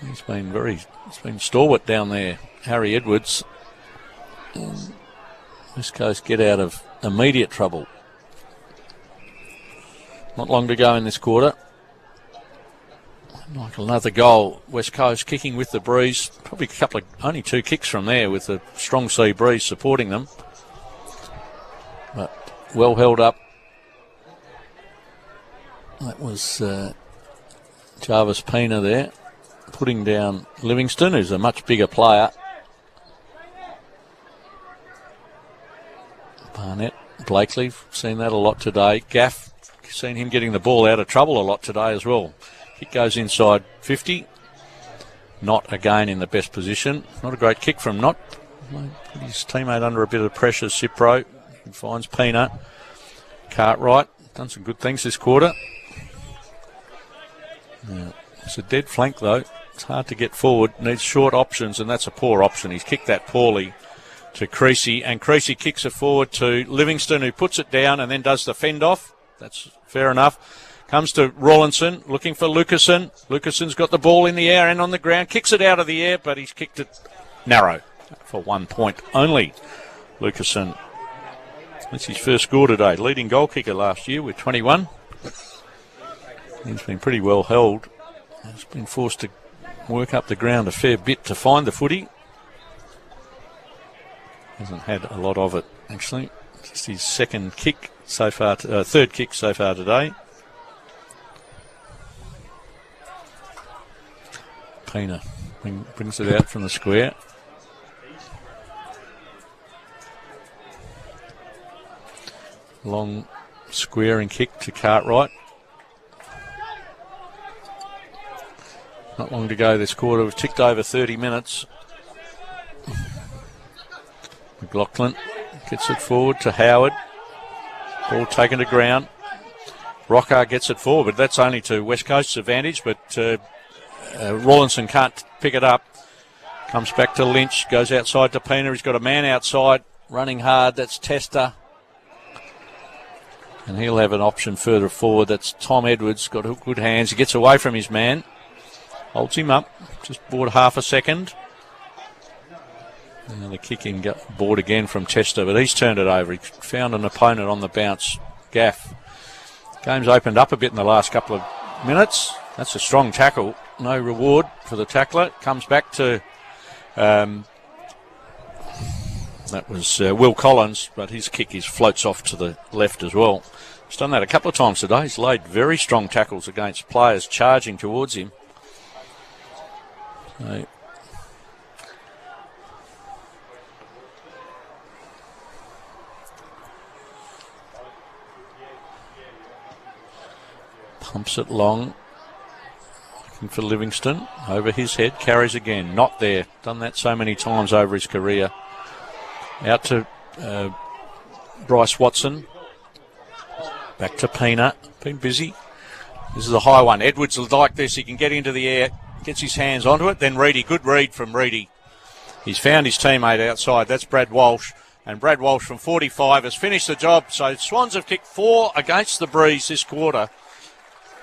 Speaker 2: He's been stalwart down there, Harry Edwards. West Coast get out of immediate trouble. Not long to go in this quarter. Like another goal. West Coast kicking with the breeze. Probably only 2 kicks from there with a strong sea breeze supporting them. But well held up. That was Jarvis Pena there, putting down Livingston, who's a much bigger player. Barnett, Blakely, seen that a lot today. Gaff, seen him getting the ball out of trouble a lot today as well. Kick goes inside 50. Knott again in the best position. Not a great kick from Knott. Put his teammate under a bit of pressure. Cipro, he finds Pena. Cartwright, done some good things this quarter. It's a dead flank though. It's hard to get forward. Needs short options, and that's a poor option. He's kicked that poorly to Creasy, and Creasy kicks it forward to Livingston, who puts it down and then does the fend off. That's fair enough. Comes to Rawlinson, looking for Lucasen. Lucason's got the ball in the air and on the ground. Kicks it out of the air, but he's kicked it narrow for 1 point only. Lucasen. That's his first score today. Leading goal kicker last year with 21. He's been pretty well held. He's been forced to work up the ground a fair bit to find the footy. Hasn't had a lot of it, actually. Just his second kick so far, third kick so far today. Pena brings it out from the square. Long squaring kick to Cartwright. Not long to go this quarter. We've ticked over 30 minutes. McLaughlin gets it forward to Howard. Ball taken to ground. Rocker gets it forward, but that's only to West Coast's advantage, but Rawlinson can't pick it up. Comes back to Lynch, goes outside to Pena. He's got a man outside, running hard. That's Tester. And he'll have an option further forward. That's Tom Edwards, got good hands. He gets away from his man. Holds him up. Just bought half a second. And the kick in board again from Tester, but he's turned it over. He found an opponent on the bounce. Gaff. Game's opened up a bit in the last couple of minutes. That's a strong tackle. No reward for the tackler. Comes back to... that was Will Collins, but his kick floats off to the left as well. He's done that a couple of times today. He's laid very strong tackles against players charging towards him. So, pumps it long. Looking for Livingston. Over his head. Carries again. Not there. Done that so many times over his career. Out to Bryce Watson. Back to Pena. Been busy. This is a high one. Edwards like this. He can get into the air. Gets his hands onto it. Then Reedy. Good read from Reedy. He's found his teammate outside. That's Brad Walsh. And Brad Walsh from 45 has finished the job. So Swans have kicked 4 against the Breeze this quarter.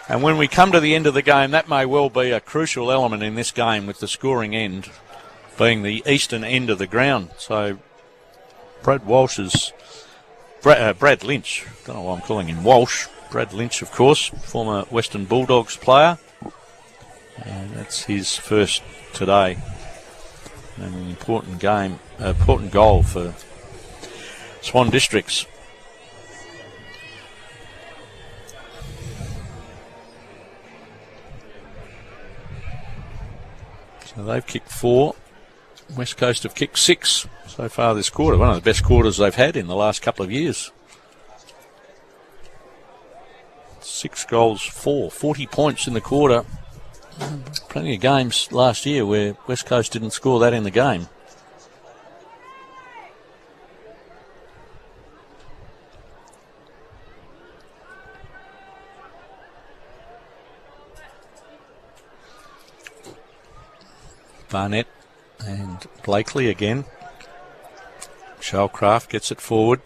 Speaker 2: And when we come to the end of the game, that may well be a crucial element in this game, with the scoring end being the eastern end of the ground. So Brad Walsh's... Brad Lynch. Don't know why I'm calling him Walsh. Brad Lynch, of course, former Western Bulldogs player. And that's his first today. And an important game, important goal for Swan Districts. So they've kicked 4. West Coast have kicked 6 so far this quarter. One of the best quarters they've had in the last couple of years. 6 goals, 4. 40 points in the quarter. Plenty of games last year where West Coast didn't score that in the game. Barnett and Blakely again. Shellcraft gets it forward.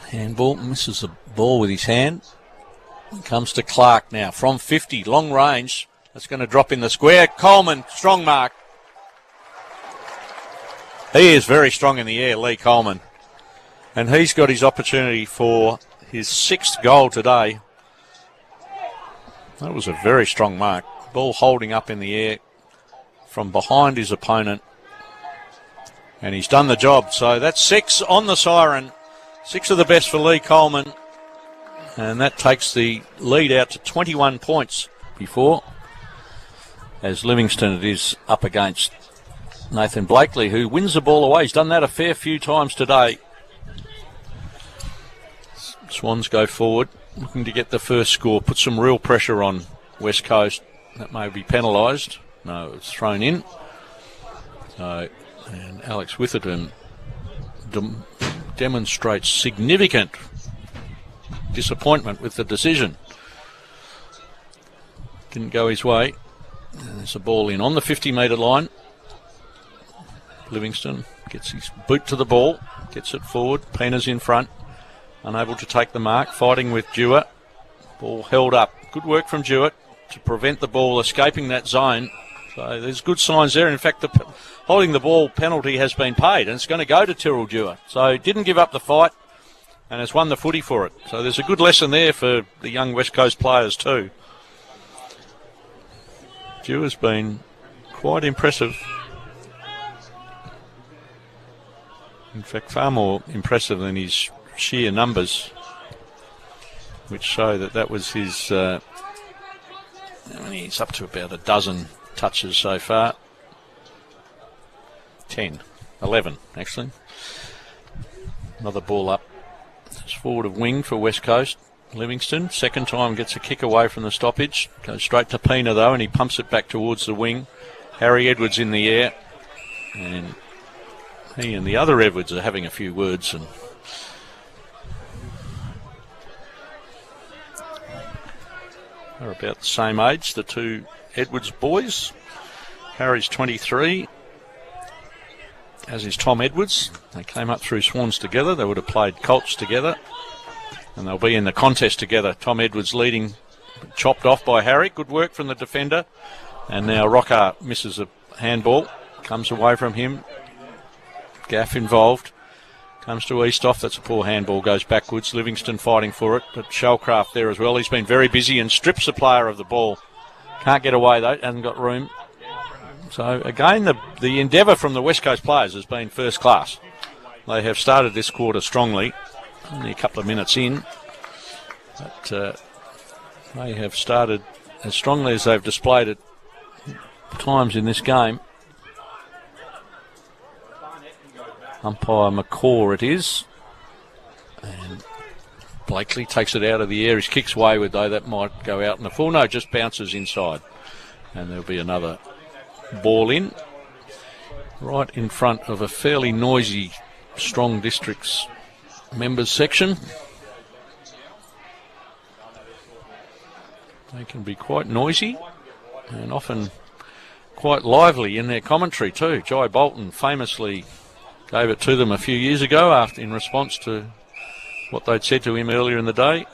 Speaker 2: Handball, misses the ball with his hand. Comes to Clark now from 50, long range. That's going to drop in the square. Coleman, strong mark. He is very strong in the air, Lee Coleman. And he's got his opportunity for his 6th goal today. That was a very strong mark. Ball holding up in the air from behind his opponent. And he's done the job. So that's 6 on the siren. 6 of the best for Lee Coleman. And that takes the lead out to 21 points before. As Livingston it is up against Nathan Blakely, who wins the ball away. He's done that a fair few times today. Swans go forward, looking to get the first score. Put some real pressure on West Coast. That may be penalised. No, it's thrown in. So, and Alex Witherden demonstrates significant disappointment with the decision. Didn't go his way. And there's a ball in on the 50-metre line. Livingston gets his boot to the ball, gets it forward. Pena's in front, unable to take the mark, fighting with Jewett. Ball held up. Good work from Jewett to prevent the ball escaping that zone. So there's good signs there. In fact, the holding the ball penalty has been paid, and it's going to go to Tyrrell Jewett. So didn't give up the fight and has won the footy for it. So there's a good lesson there for the young West Coast players too. Jewett's been quite impressive. In fact, far more impressive than his sheer numbers, which show that was his... he's up to about a dozen touches so far. 11 actually. Another ball up. It's forward of wing for West Coast. Livingston. Second time gets a kick away from the stoppage. Goes straight to Pina though, and he pumps it back towards the wing. Harry Edwards in the air. And he and the other Edwards are having a few words. And they're about the same age, the two Edwards boys. Harry's 23, as is Tom Edwards. They came up through Swans together. They would have played Colts together. And they'll be in the contest together. Tom Edwards leading, chopped off by Harry. Good work from the defender. And now Rocker misses a handball. Comes away from him. Gaff involved. Comes to Eastoff. That's a poor handball. Goes backwards. Livingston fighting for it. But Shellcraft there as well. He's been very busy and strips the player of the ball. Can't get away though. Hasn't got room. So again, the endeavour from the West Coast players has been first class. They have started this quarter strongly. Only a couple of minutes in, but they have started as strongly as they've displayed at times in this game. Umpire McCaw it is, and Blakely takes it out of the air. His kick's wayward though, that might go out in the full. No, just bounces inside, and there'll be another ball in, right in front of a fairly noisy Strong Districts members section. They can be quite noisy and often quite lively in their commentary too. Jai Bolton famously gave it to them a few years ago in response to what they'd said to him earlier in the day.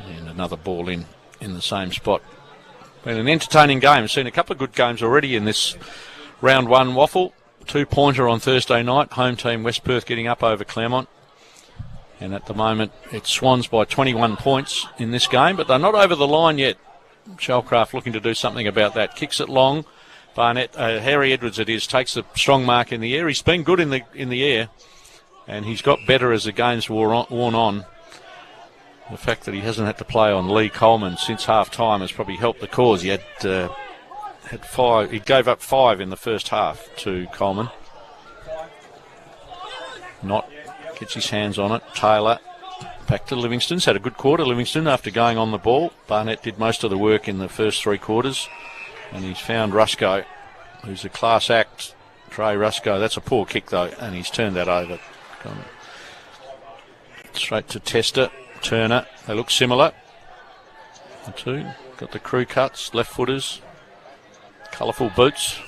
Speaker 2: And another ball in the same spot. Been an entertaining game. Seen a couple of good games already in this round one WAFL. 2-pointer on Thursday night. Home team West Perth getting up over Claremont. And at the moment it's Swans by 21 points in this game, but they're not over the line yet. Shellcraft looking to do something about that. Kicks it long. Harry Edwards it is, takes the strong mark in the air. He's been good in the air, and he's got better as the game's worn on. The fact that he hasn't had to play on Lee Coleman since half-time has probably helped the cause. He had 5. He gave up 5 in the first half to Coleman. Not gets his hands on it. Taylor back to Livingston's had a good quarter. Livingston after going on the ball. Barnett did most of the work in the first 3 quarters, and he's found Rusco, who's a class act. Trey Rusco. That's a poor kick though, and he's turned that over. Straight to Tester, Turner. They look similar. The two got the crew cuts, left footers. Colourful boots.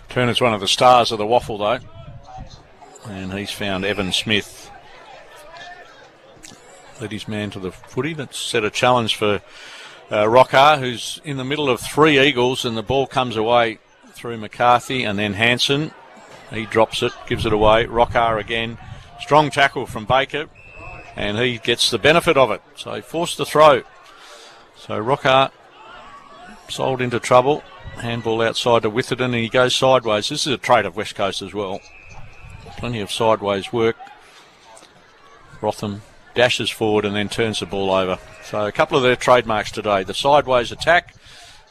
Speaker 2: Turner's one of the stars of the WAFL though, and he's found Evan Smith. Led his man to the footy. That's set a challenge for Rocker, who's in the middle of 3 Eagles, and the ball comes away through McCarthy and then Hanson. He drops it, gives it away. Rocker again. Strong tackle from Baker, and he gets the benefit of it. So he forced the throw. So Rocker sold into trouble. Handball outside to Witherden, and he goes sideways. This is a trait of West Coast as well. Plenty of sideways work. Rotham dashes forward and then turns the ball over. So a couple of their trademarks today. The sideways attack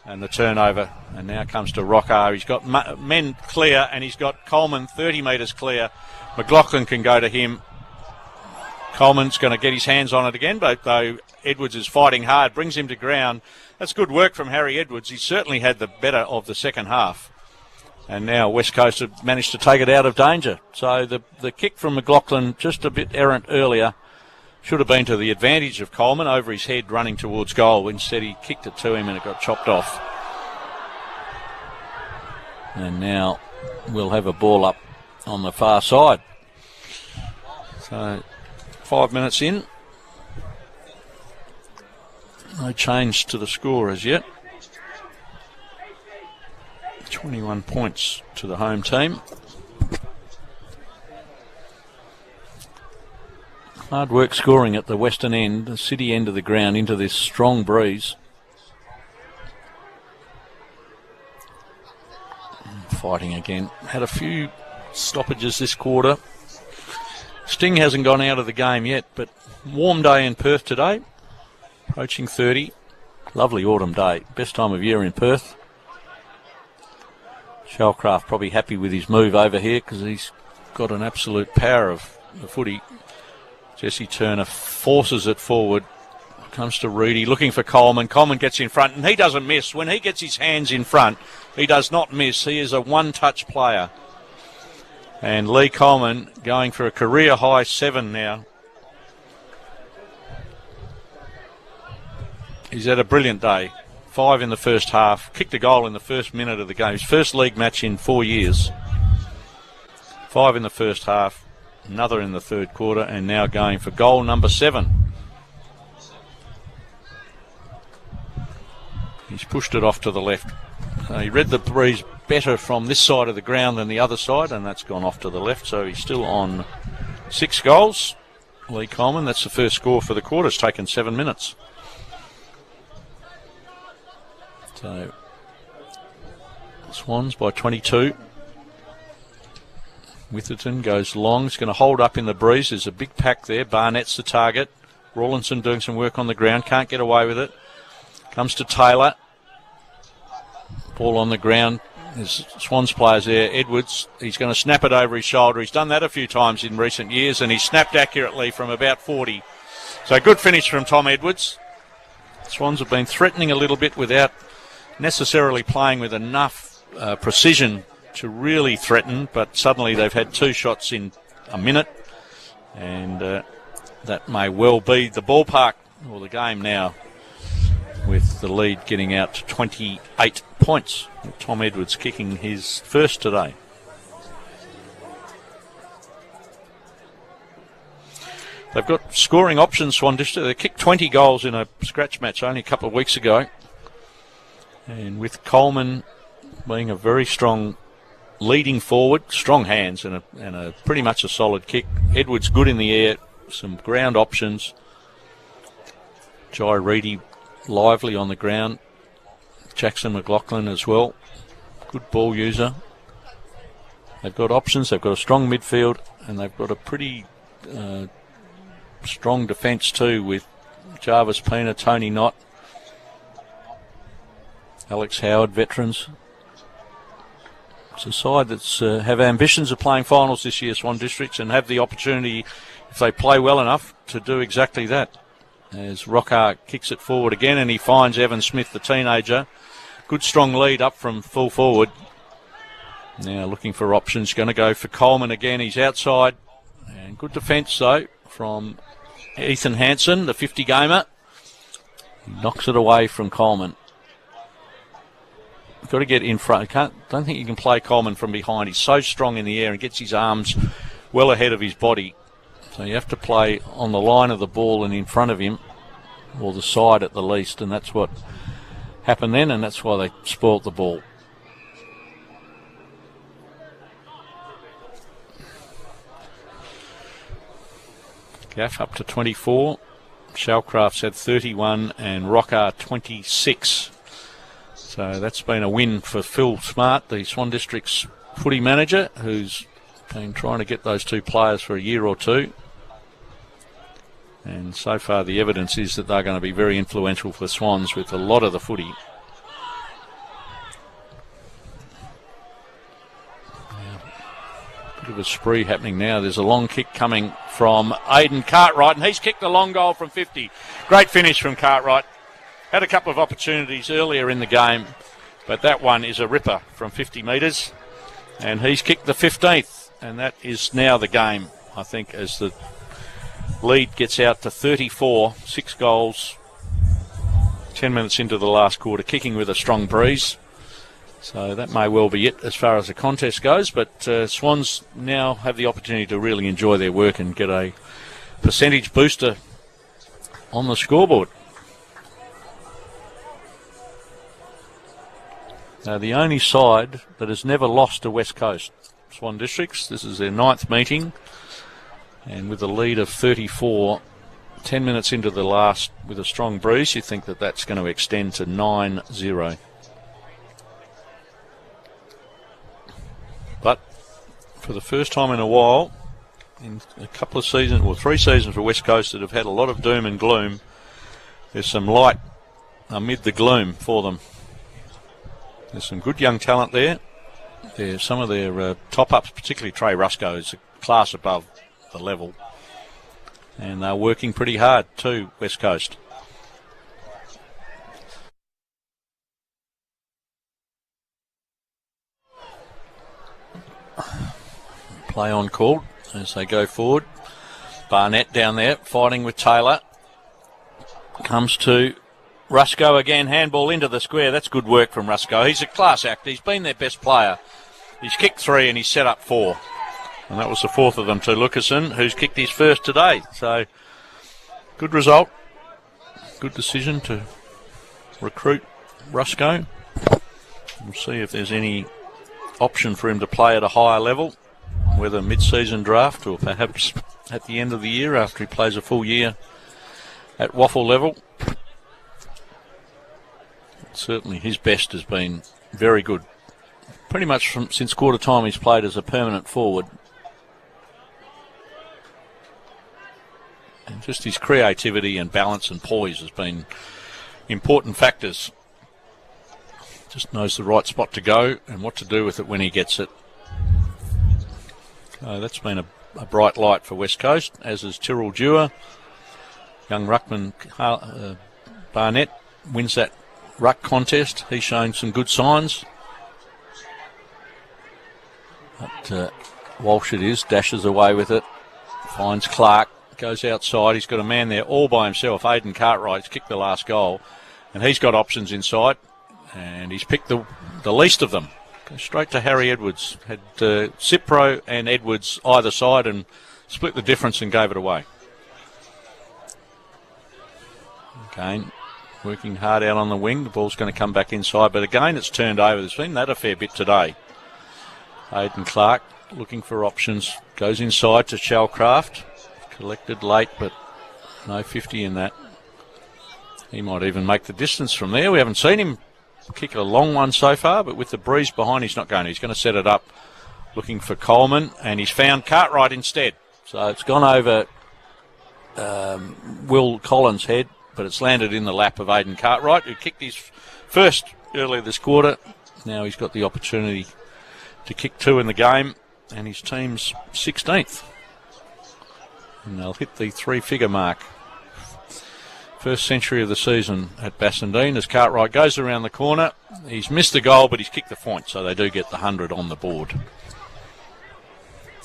Speaker 2: and the turnover. And now comes to Rocker. He's got men clear, and he's got Coleman 30 metres clear. McLaughlin can go to him. Coleman's going to get his hands on it again, but though Edwards is fighting hard, brings him to ground. That's good work from Harry Edwards. He certainly had the better of the second half. And now West Coast have managed to take it out of danger. So the kick from McLaughlin, just a bit errant earlier, should have been to the advantage of Coleman over his head running towards goal. Instead he kicked it to him and it got chopped off. And now we'll have a ball up on the far side. So 5 minutes in. No change to the score as yet. 21 points to the home team. Hard work scoring at the western end, the city end of the ground, into this strong breeze. Fighting again. Had a few stoppages this quarter. Sting hasn't gone out of the game yet, but warm day in Perth today. Approaching 30. Lovely autumn day. Best time of year in Perth. Shellcraft probably happy with his move over here because he's got an absolute power of the footy. Jesse Turner forces it forward. Comes to Reedy, looking for Coleman. Coleman gets in front, and he doesn't miss. When he gets his hands in front, he does not miss. He is a one-touch player. And Lee Coleman going for a career-high 7 now. He's had a brilliant day. 5 in the first half. Kicked a goal in the first minute of the game. His first league match in 4 years. 5 in the first half. Another in the third quarter. And now going for goal number 7. He's pushed it off to the left. He read the breeze better from this side of the ground than the other side, and that's gone off to the left. So he's still on 6 goals. Lee Coleman, that's the first score for the quarter. It's taken 7 minutes. So Swans by 22. Witherton goes long. He's going to hold up in the breeze. There's a big pack there. Barnett's the target. Rawlinson doing some work on the ground. Can't get away with it. Comes to Taylor. Ball on the ground. There's Swans players there. Edwards, he's going to snap it over his shoulder. He's done that a few times in recent years, and he snapped accurately from about 40. So good finish from Tom Edwards. Swans have been threatening a little bit without necessarily playing with enough precision to really threaten, but suddenly they've had 2 shots in a minute, and that may well be the ballpark or the game now, with the lead getting out to 28 points. Tom Edwards kicking his first today. They've got scoring options, Swan District. They kicked 20 goals in a scratch match only a couple of weeks ago. And with Coleman being a very strong leading forward, strong hands and a pretty much a solid kick. Edwards good in the air, some ground options. Jai Reedy lively on the ground. Jackson McLaughlin as well. Good ball user. They've got options. They've got a strong midfield, and they've got a pretty strong defence too, with Jarvis Pena, Tony Knott, Alex Howard, veterans. It's a side that's have ambitions of playing finals this year, Swan Districts, and have the opportunity, if they play well enough, to do exactly that. As Rockhart kicks it forward again, and he finds Evan Smith, the teenager. Good strong lead up from full forward. Now looking for options. Going to go for Coleman again. He's outside. And good defence, though, from Ethan Hansen, the 50-gamer. He knocks it away from Coleman. Got to get in front. Don't think you can play Coleman from behind. He's so strong in the air and gets his arms well ahead of his body. So you have to play on the line of the ball and in front of him, or the side at the least, and that's what happened then, and that's why they spoilt the ball. Gaff up to 24. Shellcraft's had 31 and Rockhart 26. So that's been a win for Phil Smart, the Swan District's footy manager, who's been trying to get those 2 players for a year or 2. And so far the evidence is that they're going to be very influential for the Swans with a lot of the footy. Bit of a spree happening now. There's a long kick coming from Aidan Cartwright, and he's kicked a long goal from 50. Great finish from Cartwright. Had a couple of opportunities earlier in the game, but that one is a ripper from 50 metres. And he's kicked the 15th, and that is now the game, I think, as the lead gets out to 34, 6 goals, 10 minutes into the last quarter, kicking with a strong breeze. So that may well be it as far as the contest goes, but Swans now have the opportunity to really enjoy their work and get a percentage booster on the scoreboard. Now, the only side that has never lost to West Coast, Swan Districts, this is their 9th meeting, and with a lead of 34, 10 minutes into the last with a strong breeze, you think that that's going to extend to 9-0. But for the first time in a while, in a couple of seasons, or 3 seasons for West Coast that have had a lot of doom and gloom, there's some light amid the gloom for them. There's some good young talent there. There's some of their top-ups, particularly Trey Rusco, is a class above the level. And they're working pretty hard too, West Coast. Play on called as they go forward. Barnett down there fighting with Taylor. Comes to Rusco again, handball into the square. That's good work from Rusco. He's a class act. He's been their best player. He's kicked 3 and he's set up 4. And that was the 4th of them to Lucasen, who's kicked his first today. So, good result. Good decision to recruit Rusco. We'll see if there's any option for him to play at a higher level, whether mid-season draft or perhaps at the end of the year after he plays a full year at WAFL level. Certainly his best has been very good. Pretty much since quarter time he's played as a permanent forward. And just his creativity and balance and poise has been important factors. Just knows the right spot to go and what to do with it when he gets it. That's been a bright light for West Coast, as is Tyrrell Dewar. Young ruckman Barnett wins that ruck contest. He's showing some good signs. But Walsh it is, dashes away with it. Finds Clark, goes outside. He's got a man there all by himself. Aidan Cartwright's kicked the last goal. And he's got options inside. And he's picked the least of them. Goes straight to Harry Edwards. Had Cipro and Edwards either side and split the difference and gave it away. Again, working hard out on the wing. The ball's going to come back inside. But again, it's turned over. There's been that a fair bit today. Aidan Clark looking for options. Goes inside to Shellcraft. Collected late, but no 50 in that. He might even make the distance from there. We haven't seen him kick a long one so far, but with the breeze behind, he's not going to. He's going to set it up looking for Coleman, and he's found Cartwright instead. So it's gone over Will Collins' head, but it's landed in the lap of Aidan Cartwright, who kicked his first earlier this quarter. Now he's got the opportunity to kick 2 in the game, and his team's 16th. And they'll hit the 3-figure mark. First century of the season at Bassendean as Cartwright goes around the corner. He's missed the goal, but he's kicked the point, so they do get the 100 on the board.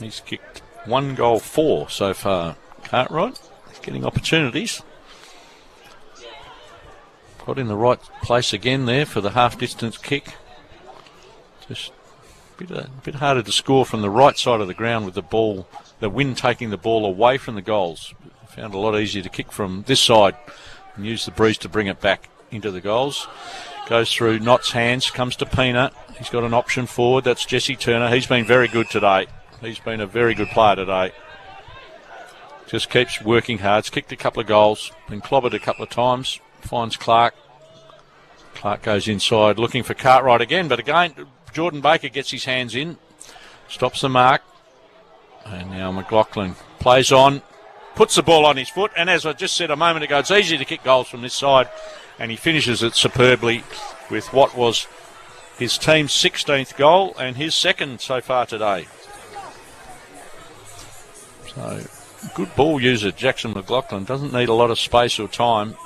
Speaker 2: He's kicked 1 goal 4 so far. Cartwright, he's getting opportunities. Got in the right place again there for the half-distance kick. Just a bit harder to score from the right side of the ground with the ball, the wind taking the ball away from the goals. Found a lot easier to kick from this side and use the breeze to bring it back into the goals. Goes through Knott's hands, comes to Pina. He's got an option forward. That's Jesse Turner. He's been very good today. He's been a very good player today. Just keeps working hard. He's kicked a couple of goals, been clobbered a couple of times. Finds Clark. Clark goes inside looking for Cartwright again, but again, Jordan Baker gets his hands in, stops the mark. And now McLaughlin plays on. Puts the ball on his foot, and as I just said a moment ago, it's easy to kick goals from this side, and he finishes it superbly with what was his team's 16th goal and his second so far today. So, good ball user, Jackson McLaughlin. Doesn't need a lot of space or time.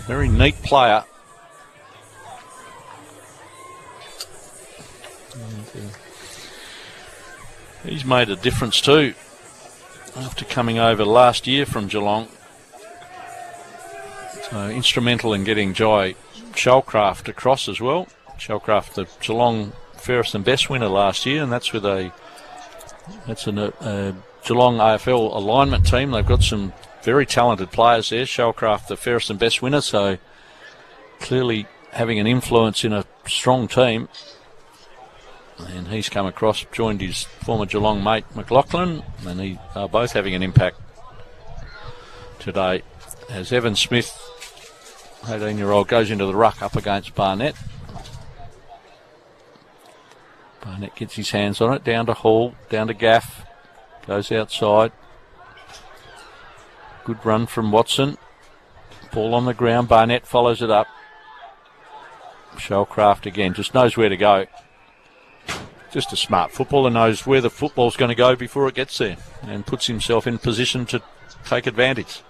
Speaker 2: Very neat player. And, he's made a difference too. After coming over last year from Geelong. So instrumental in getting Jai Shellcraft across as well. Shellcraft, the Geelong fairest and best winner last year, and that's with a Geelong AFL alignment team. They've got some very talented players there. Shellcraft, the fairest and best winner, so clearly having an influence in a strong team. And he's come across, joined his former Geelong mate McLaughlin, and they are both having an impact today. As Evan Smith, 18-year-old, goes into the ruck up against Barnett. Barnett gets his hands on it, down to Hall, down to Gaff, goes outside. Good run from Watson. Ball on the ground, Barnett follows it up. Shellcraft again, just knows where to go. just a smart footballer, knows where the football's going to go before it gets there and puts himself in position to take advantage.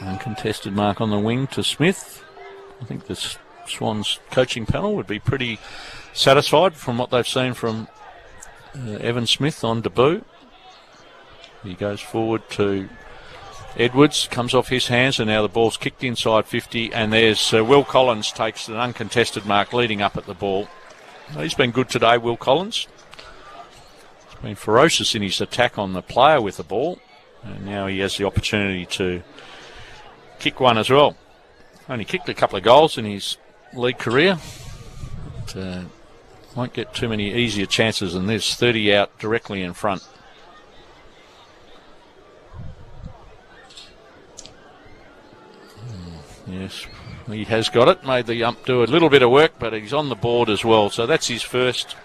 Speaker 2: Uncontested mark on the wing to Smith. I think the Swans coaching panel would be pretty satisfied from what they've seen from Evan Smith on debut. He goes forward to Edwards, comes off his hands, and now the ball's kicked inside 50, and there's Will Collins takes an uncontested mark leading up at the ball. He's been good today, Will Collins. He's been ferocious in his attack on the player with the ball, and now he has the opportunity to kick one as well. Only kicked a couple of goals in his league career, but won't get too many easier chances than this. 30 out directly in front. Yes, he has got it. Made the ump do a little bit of work, but he's on the board as well. So that's his first.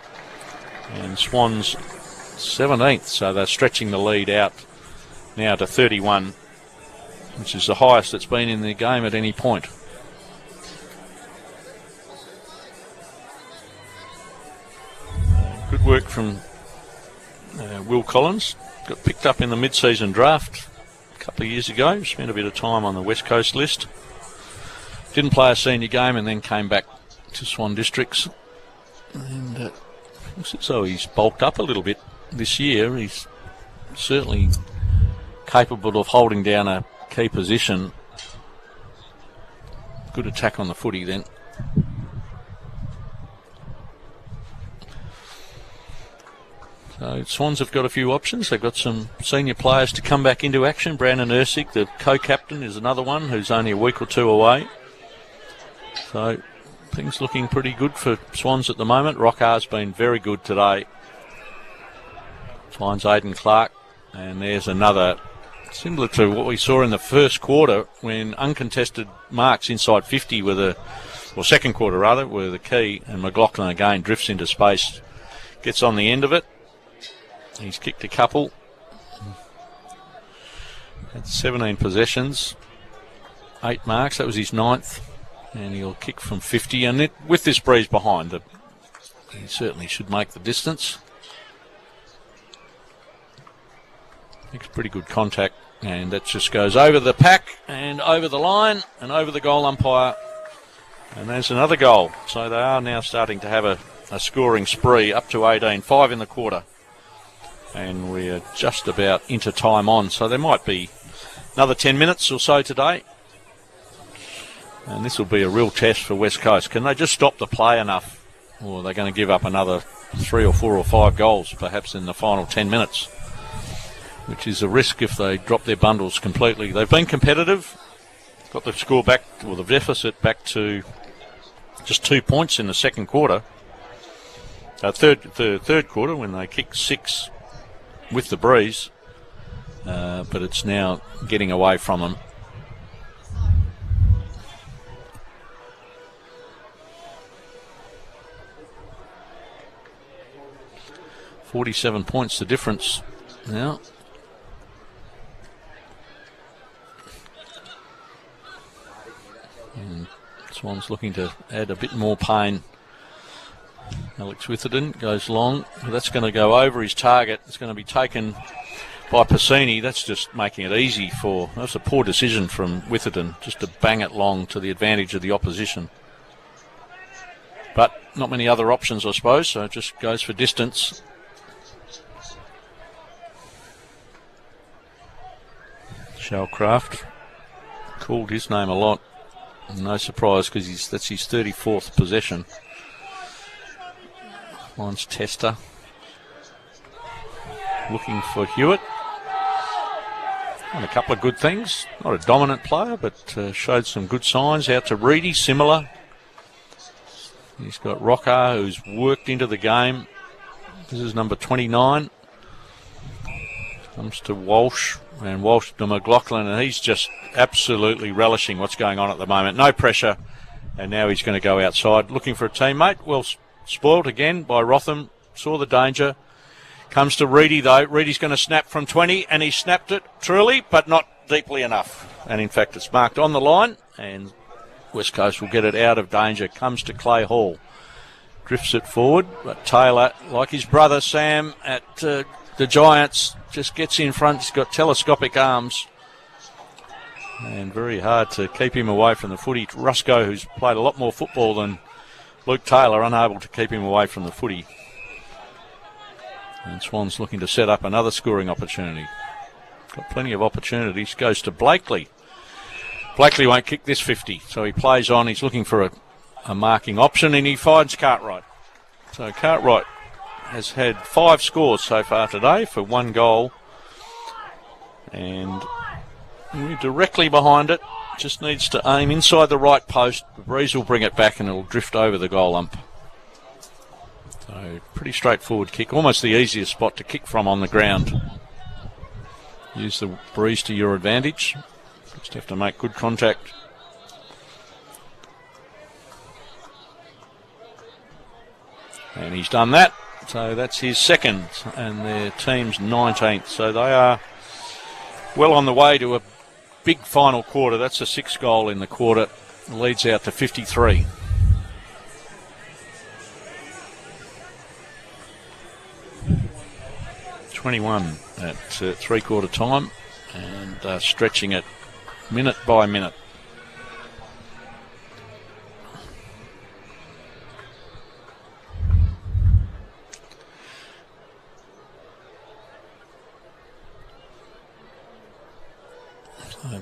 Speaker 2: And Swans 17th. So they're stretching the lead out now to 31, which is the highest it's been in the game at any point. Good work from Will Collins. Got picked up in the mid-season draft a couple of years ago. Spent a bit of time on the West Coast list. Didn't play a senior game and then came back to Swan Districts. And looks as though he's bulked up a little bit this year. He's certainly capable of holding down a key position. Good attack on the footy then. So Swans have got a few options. They've got some senior players to come back into action. Brandon Ersick, the co-captain, is another one who's only a week or two away. So things looking pretty good for Swans at the moment. Rockar's been very good today. Finds Aidan Clark, and there's another similar to what we saw in the first quarter when uncontested marks inside 50 second quarter rather, were the key, and McLaughlin again drifts into space, gets on the end of it. He's kicked a couple. Had 17 possessions, 8 marks. That was his 9th. And he'll kick from 50. And with this breeze behind, he certainly should make the distance. Makes pretty good contact. And that just goes over the pack and over the line and over the goal umpire. And there's another goal. So they are now starting to have a scoring spree up to 18. 5 in the quarter. And we're just about into time on. So there might be another 10 minutes or so today. And this will be a real test for West Coast. Can they just stop the play enough? Or are they going to give up another 3 or 4 or 5 goals, perhaps in the final 10 minutes? Which is a risk if they drop their bundles completely. They've been competitive. Got the score back, or the deficit back to just 2 points in the second quarter. Third quarter when they kicked 6 with the breeze. But it's now getting away from them. $47 points the difference now. And Swan's looking to add a bit more pain. Alex Witherden goes long. That's going to go over his target. It's going to be taken by Piscini. That's just making it easy for... That's a poor decision from Witherden, just to bang it long to the advantage of the opposition. But not many other options, I suppose, so it just goes for distance. Shellcraft called his name a lot. No surprise, because that's his 34th possession. Finds Tester. Looking for Hewitt. And a couple of good things. Not a dominant player, but showed some good signs. Out to Reedy, similar. He's got Rocker, who's worked into the game. This is number 29. Comes to Walsh, and Walsh to McLaughlin, and he's just absolutely relishing what's going on at the moment. No pressure, and now he's going to go outside looking for a teammate. Well spoilt again by Rotham. Saw the danger. Comes to Reedy, though. Reedy's going to snap from 20, and he snapped it truly, but not deeply enough. And in fact, it's marked on the line, and West Coast will get it out of danger. Comes to Clay Hall. drifts it forward, but Taylor, like his brother Sam at the Giants, just gets in front. He's got telescopic arms and very hard to keep him away from the footy. Rusco, who's played a lot more football than Luke Taylor, unable to keep him away from the footy. And Swan's looking to set up another scoring opportunity. Got plenty of opportunities. Goes to Blakely. Blakely won't kick this 50, so he plays on. He's looking for a marking option, and he finds Cartwright. So Cartwright has had 5 scores so far today for 1 goal. And we're directly behind it. Just needs to aim inside the right post. The breeze will bring it back and it'll drift over the goal ump. So pretty straightforward kick. Almost the easiest spot to kick from on the ground. Use the breeze to your advantage. Just have to make good contact. And he's done that. So that's his second and their team's 19th. So they are well on the way to a big final quarter. That's a 6th goal in the quarter. Leads out to 53. .21 at 3/4 time, and stretching it minute by minute.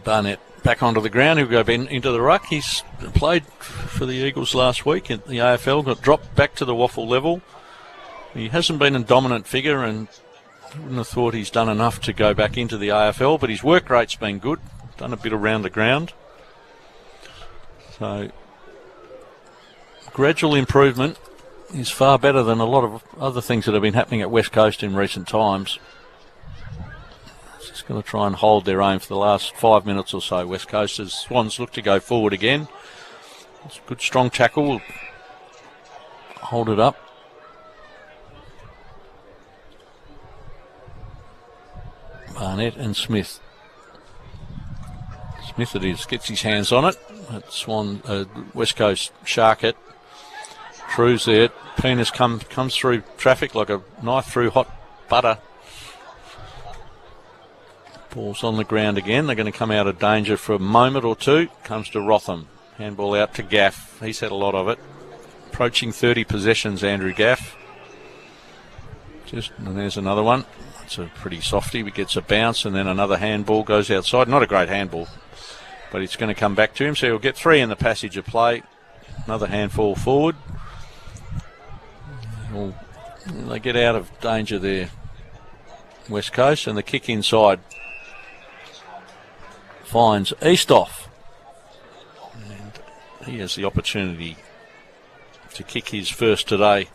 Speaker 2: Barnett back onto the ground. He'll go into the ruck. He's played for the Eagles last week in the AFL, got dropped back to the WAFL level. He hasn't been a dominant figure, and I wouldn't have thought he's done enough to go back into the AFL, but his work rate's been good. Done a bit around the ground. So gradual improvement is far better than a lot of other things that have been happening at West Coast in recent times. Just going to try and hold their own for the last 5 minutes or so. West Coast, as Swans look to go forward again. It's a good strong tackle. Hold it up. Barnett and Smith. Smith it is, gets his hands on it. Swan, West Coast shark it. True's there. Penis comes through traffic like a knife through hot butter. Ball's on the ground again. They're going to come out of danger for a moment or two. Comes to Rotham. Handball out to Gaff. He's had a lot of it. Approaching 30 possessions, Andrew Gaff. And there's another one. It's a pretty softy. He gets a bounce and then another handball goes outside. Not a great handball, but it's going to come back to him. So he'll get 3 in the passage of play. Another handfall forward. They get out of danger there, West Coast, and the kick inside finds Eastoff. And he has the opportunity to kick his first today.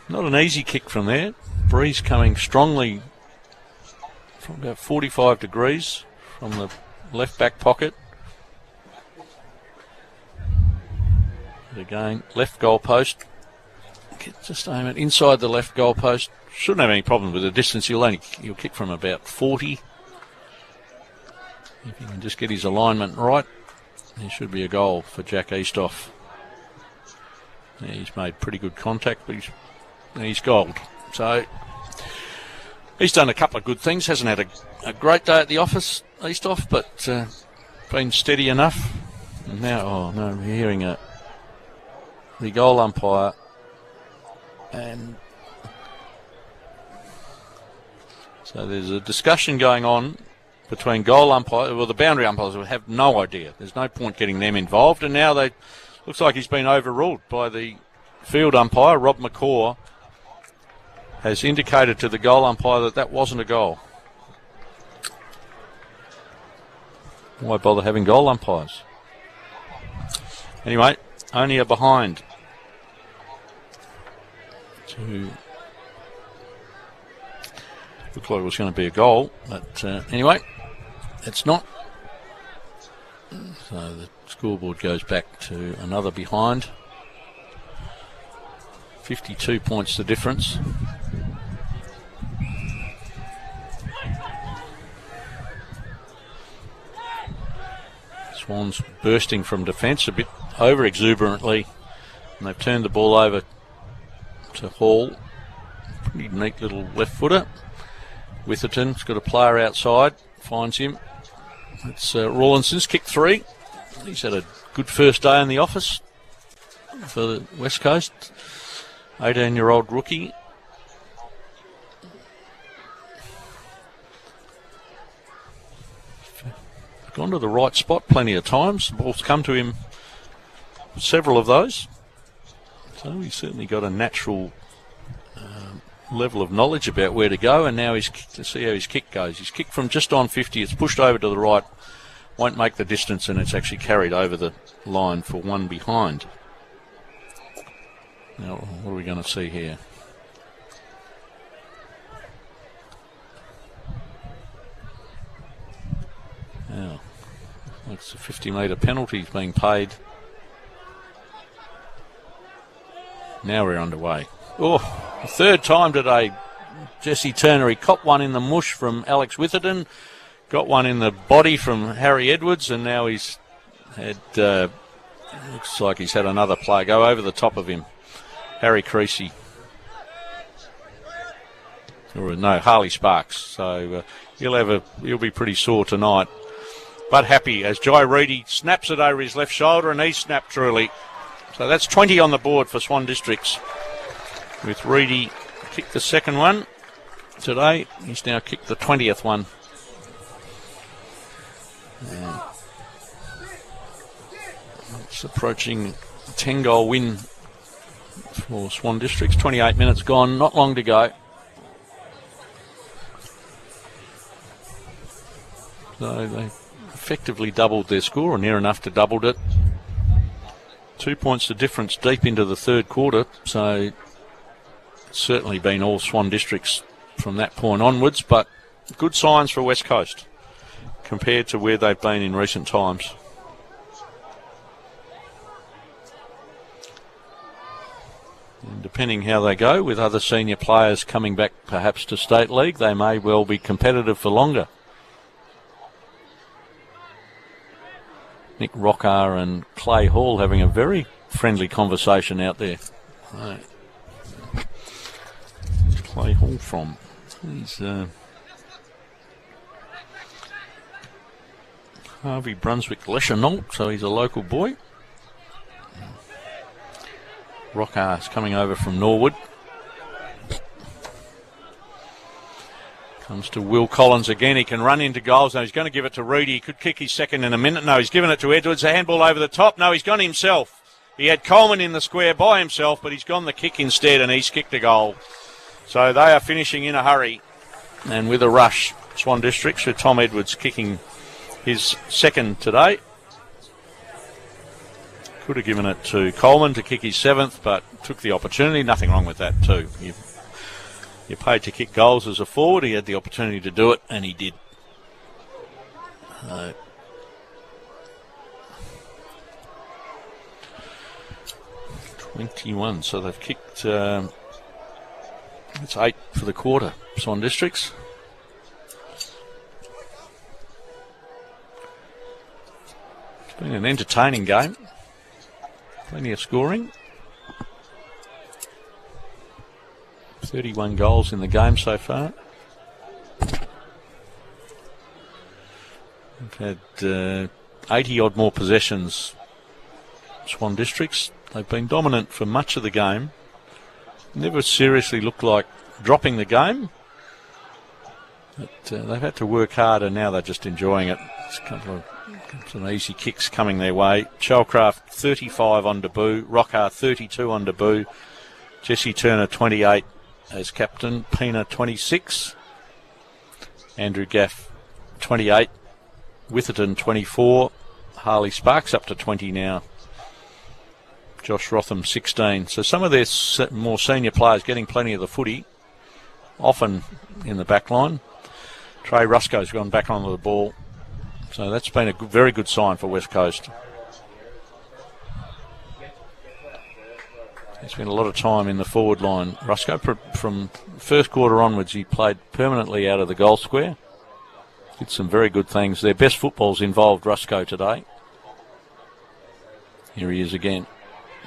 Speaker 2: Not an easy kick from there. Breeze coming strongly from about 45 degrees from the left back pocket. Again, left goal post. Just aim it inside the left goal post. Shouldn't have any problem with the distance. You'll kick from about 40. If you can just get his alignment right, there should be a goal for Jack Eastoff. Yeah, he's made pretty good contact, but he's gold. So he's done a couple of good things. Hasn't had a great day at the office, Eastoff, but been steady enough. And now, we're hearing the goal umpire, and so there's a discussion going on between goal umpire. Well, the boundary umpires will have no idea. There's no point getting them involved, and now looks like he's been overruled by the field umpire. Rob McCaw has indicated to the goal umpire that wasn't a goal. Why bother having goal umpires? Anyway, only a behind. Looked like it was going to be a goal, but anyway, it's not. So the scoreboard goes back to another behind. 52 points the difference. Swans bursting from defence a bit over exuberantly, and they've turned the ball over to Hall. Pretty neat little left footer. Witherton's got a player outside, finds him. It's Rawlinson's kick 3. He's had a good first day in the office for the West Coast. 18-year-old rookie. Gone to the right spot plenty of times. The ball's come to him, several of those. So he's certainly got a natural level of knowledge about where to go, and now let's see how his kick goes. His kick from just on 50, it's pushed over to the right, won't make the distance, and it's actually carried over the line for one behind. Now, what are we going to see here? Now, it's a 50-metre penalty being paid. Now we're underway. Oh, the third time today, Jesse Turner. He copped one in the mush from Alex Witherton, got one in the body from Harry Edwards, and now he's had, looks like he's had another player go over the top of him. Harry Creasy. Or no, Harley Sparks. So he'll be pretty sore tonight. But happy as Jai Reedy snaps it over his left shoulder, and he's snapped truly. So that's 20 on the board for Swan Districts. With Reedy kicked the second one today, he's now kicked the 20th one. And it's approaching a 10-goal win for Swan Districts. 28 minutes gone, not long to go. So they effectively doubled their score, or near enough to doubled it. 2 points the difference deep into the third quarter, so it's certainly been all Swan Districts from that point onwards, but good signs for West Coast compared to where they've been in recent times. And depending how they go, with other senior players coming back perhaps to State League, they may well be competitive for longer. Nick Rocker and Clay Hall having a very friendly conversation out there. Right. Clay Hall from? He's Harvey Brunswick Leschenault, so he's a local boy. Rockar's coming over from Norwood. Comes to Will Collins again. He can run into goals. Now he's going to give it to Reedy. He could kick his second in a minute. No, he's given it to Edwards. A handball over the top. No, he's gone himself. He had Coleman in the square by himself, but he's gone the kick instead, and he's kicked a goal. So they are finishing in a hurry and with a rush. Swan Districts with Tom Edwards kicking his second today. Could have given it to Coleman to kick his seventh, but took the opportunity. Nothing wrong with that too. You're paid to kick goals as a forward. He had the opportunity to do it, and he did. 21, so they've kicked... it's 8 for the quarter, Swan Districts. It's been an entertaining game. Plenty of scoring. 31 goals in the game so far. We've had 80 odd more possessions, Swan Districts. They've been dominant for much of the game. Never seriously looked like dropping the game. But they've had to work hard, and now they're just enjoying it. There's a couple of some easy kicks coming their way. Shellcraft 35 on debut. Rocker 32 on debut. Jesse Turner 28 as captain. Pina 26. Andrew Gaff 28. Witherton 24. Harley Sparks up to 20 now. Josh Rotham 16. So some of their more senior players getting plenty of the footy, often in the back line. Trey Rusco's gone back onto the ball. So that's been a very good sign for West Coast. He spent a lot of time in the forward line. Rusco, from first quarter onwards, he played permanently out of the goal square. Did some very good things. Their best footballs involved Rusco today. Here he is again.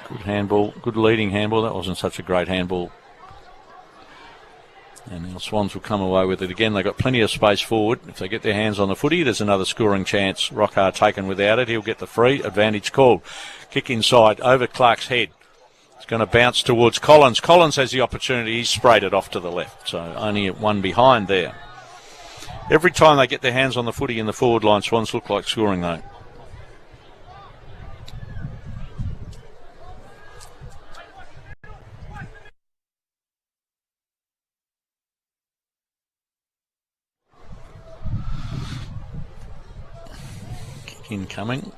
Speaker 2: Good handball, good leading handball. That wasn't such a great handball. And the Swans will come away with it again. They've got plenty of space forward. If they get their hands on the footy, there's another scoring chance. Rockhart taken without it. He'll get the free. Advantage called. Kick inside over Clark's head. It's going to bounce towards Collins. Collins has the opportunity. He's sprayed it off to the left. So only one behind there. Every time they get their hands on the footy in the forward line, Swans look like scoring though. Incoming.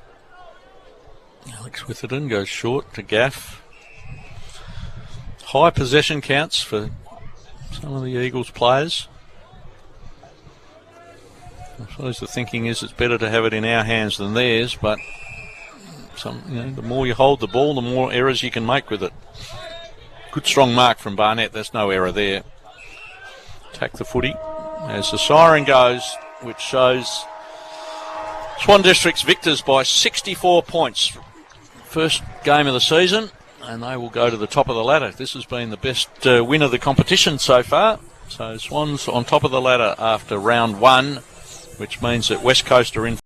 Speaker 2: Alex Witherden goes short to Gaff. High possession counts for some of the Eagles players. I suppose the thinking is it's better to have it in our hands than theirs, but the more you hold the ball, the more errors you can make with it. Good strong mark from Barnett. There's no error there. Attack the footy as the siren goes, which shows Swan District's victors by 64 points. First game of the season, and they will go to the top of the ladder. This has been the best win of the competition so far. So Swans on top of the ladder after round one, which means that West Coast are in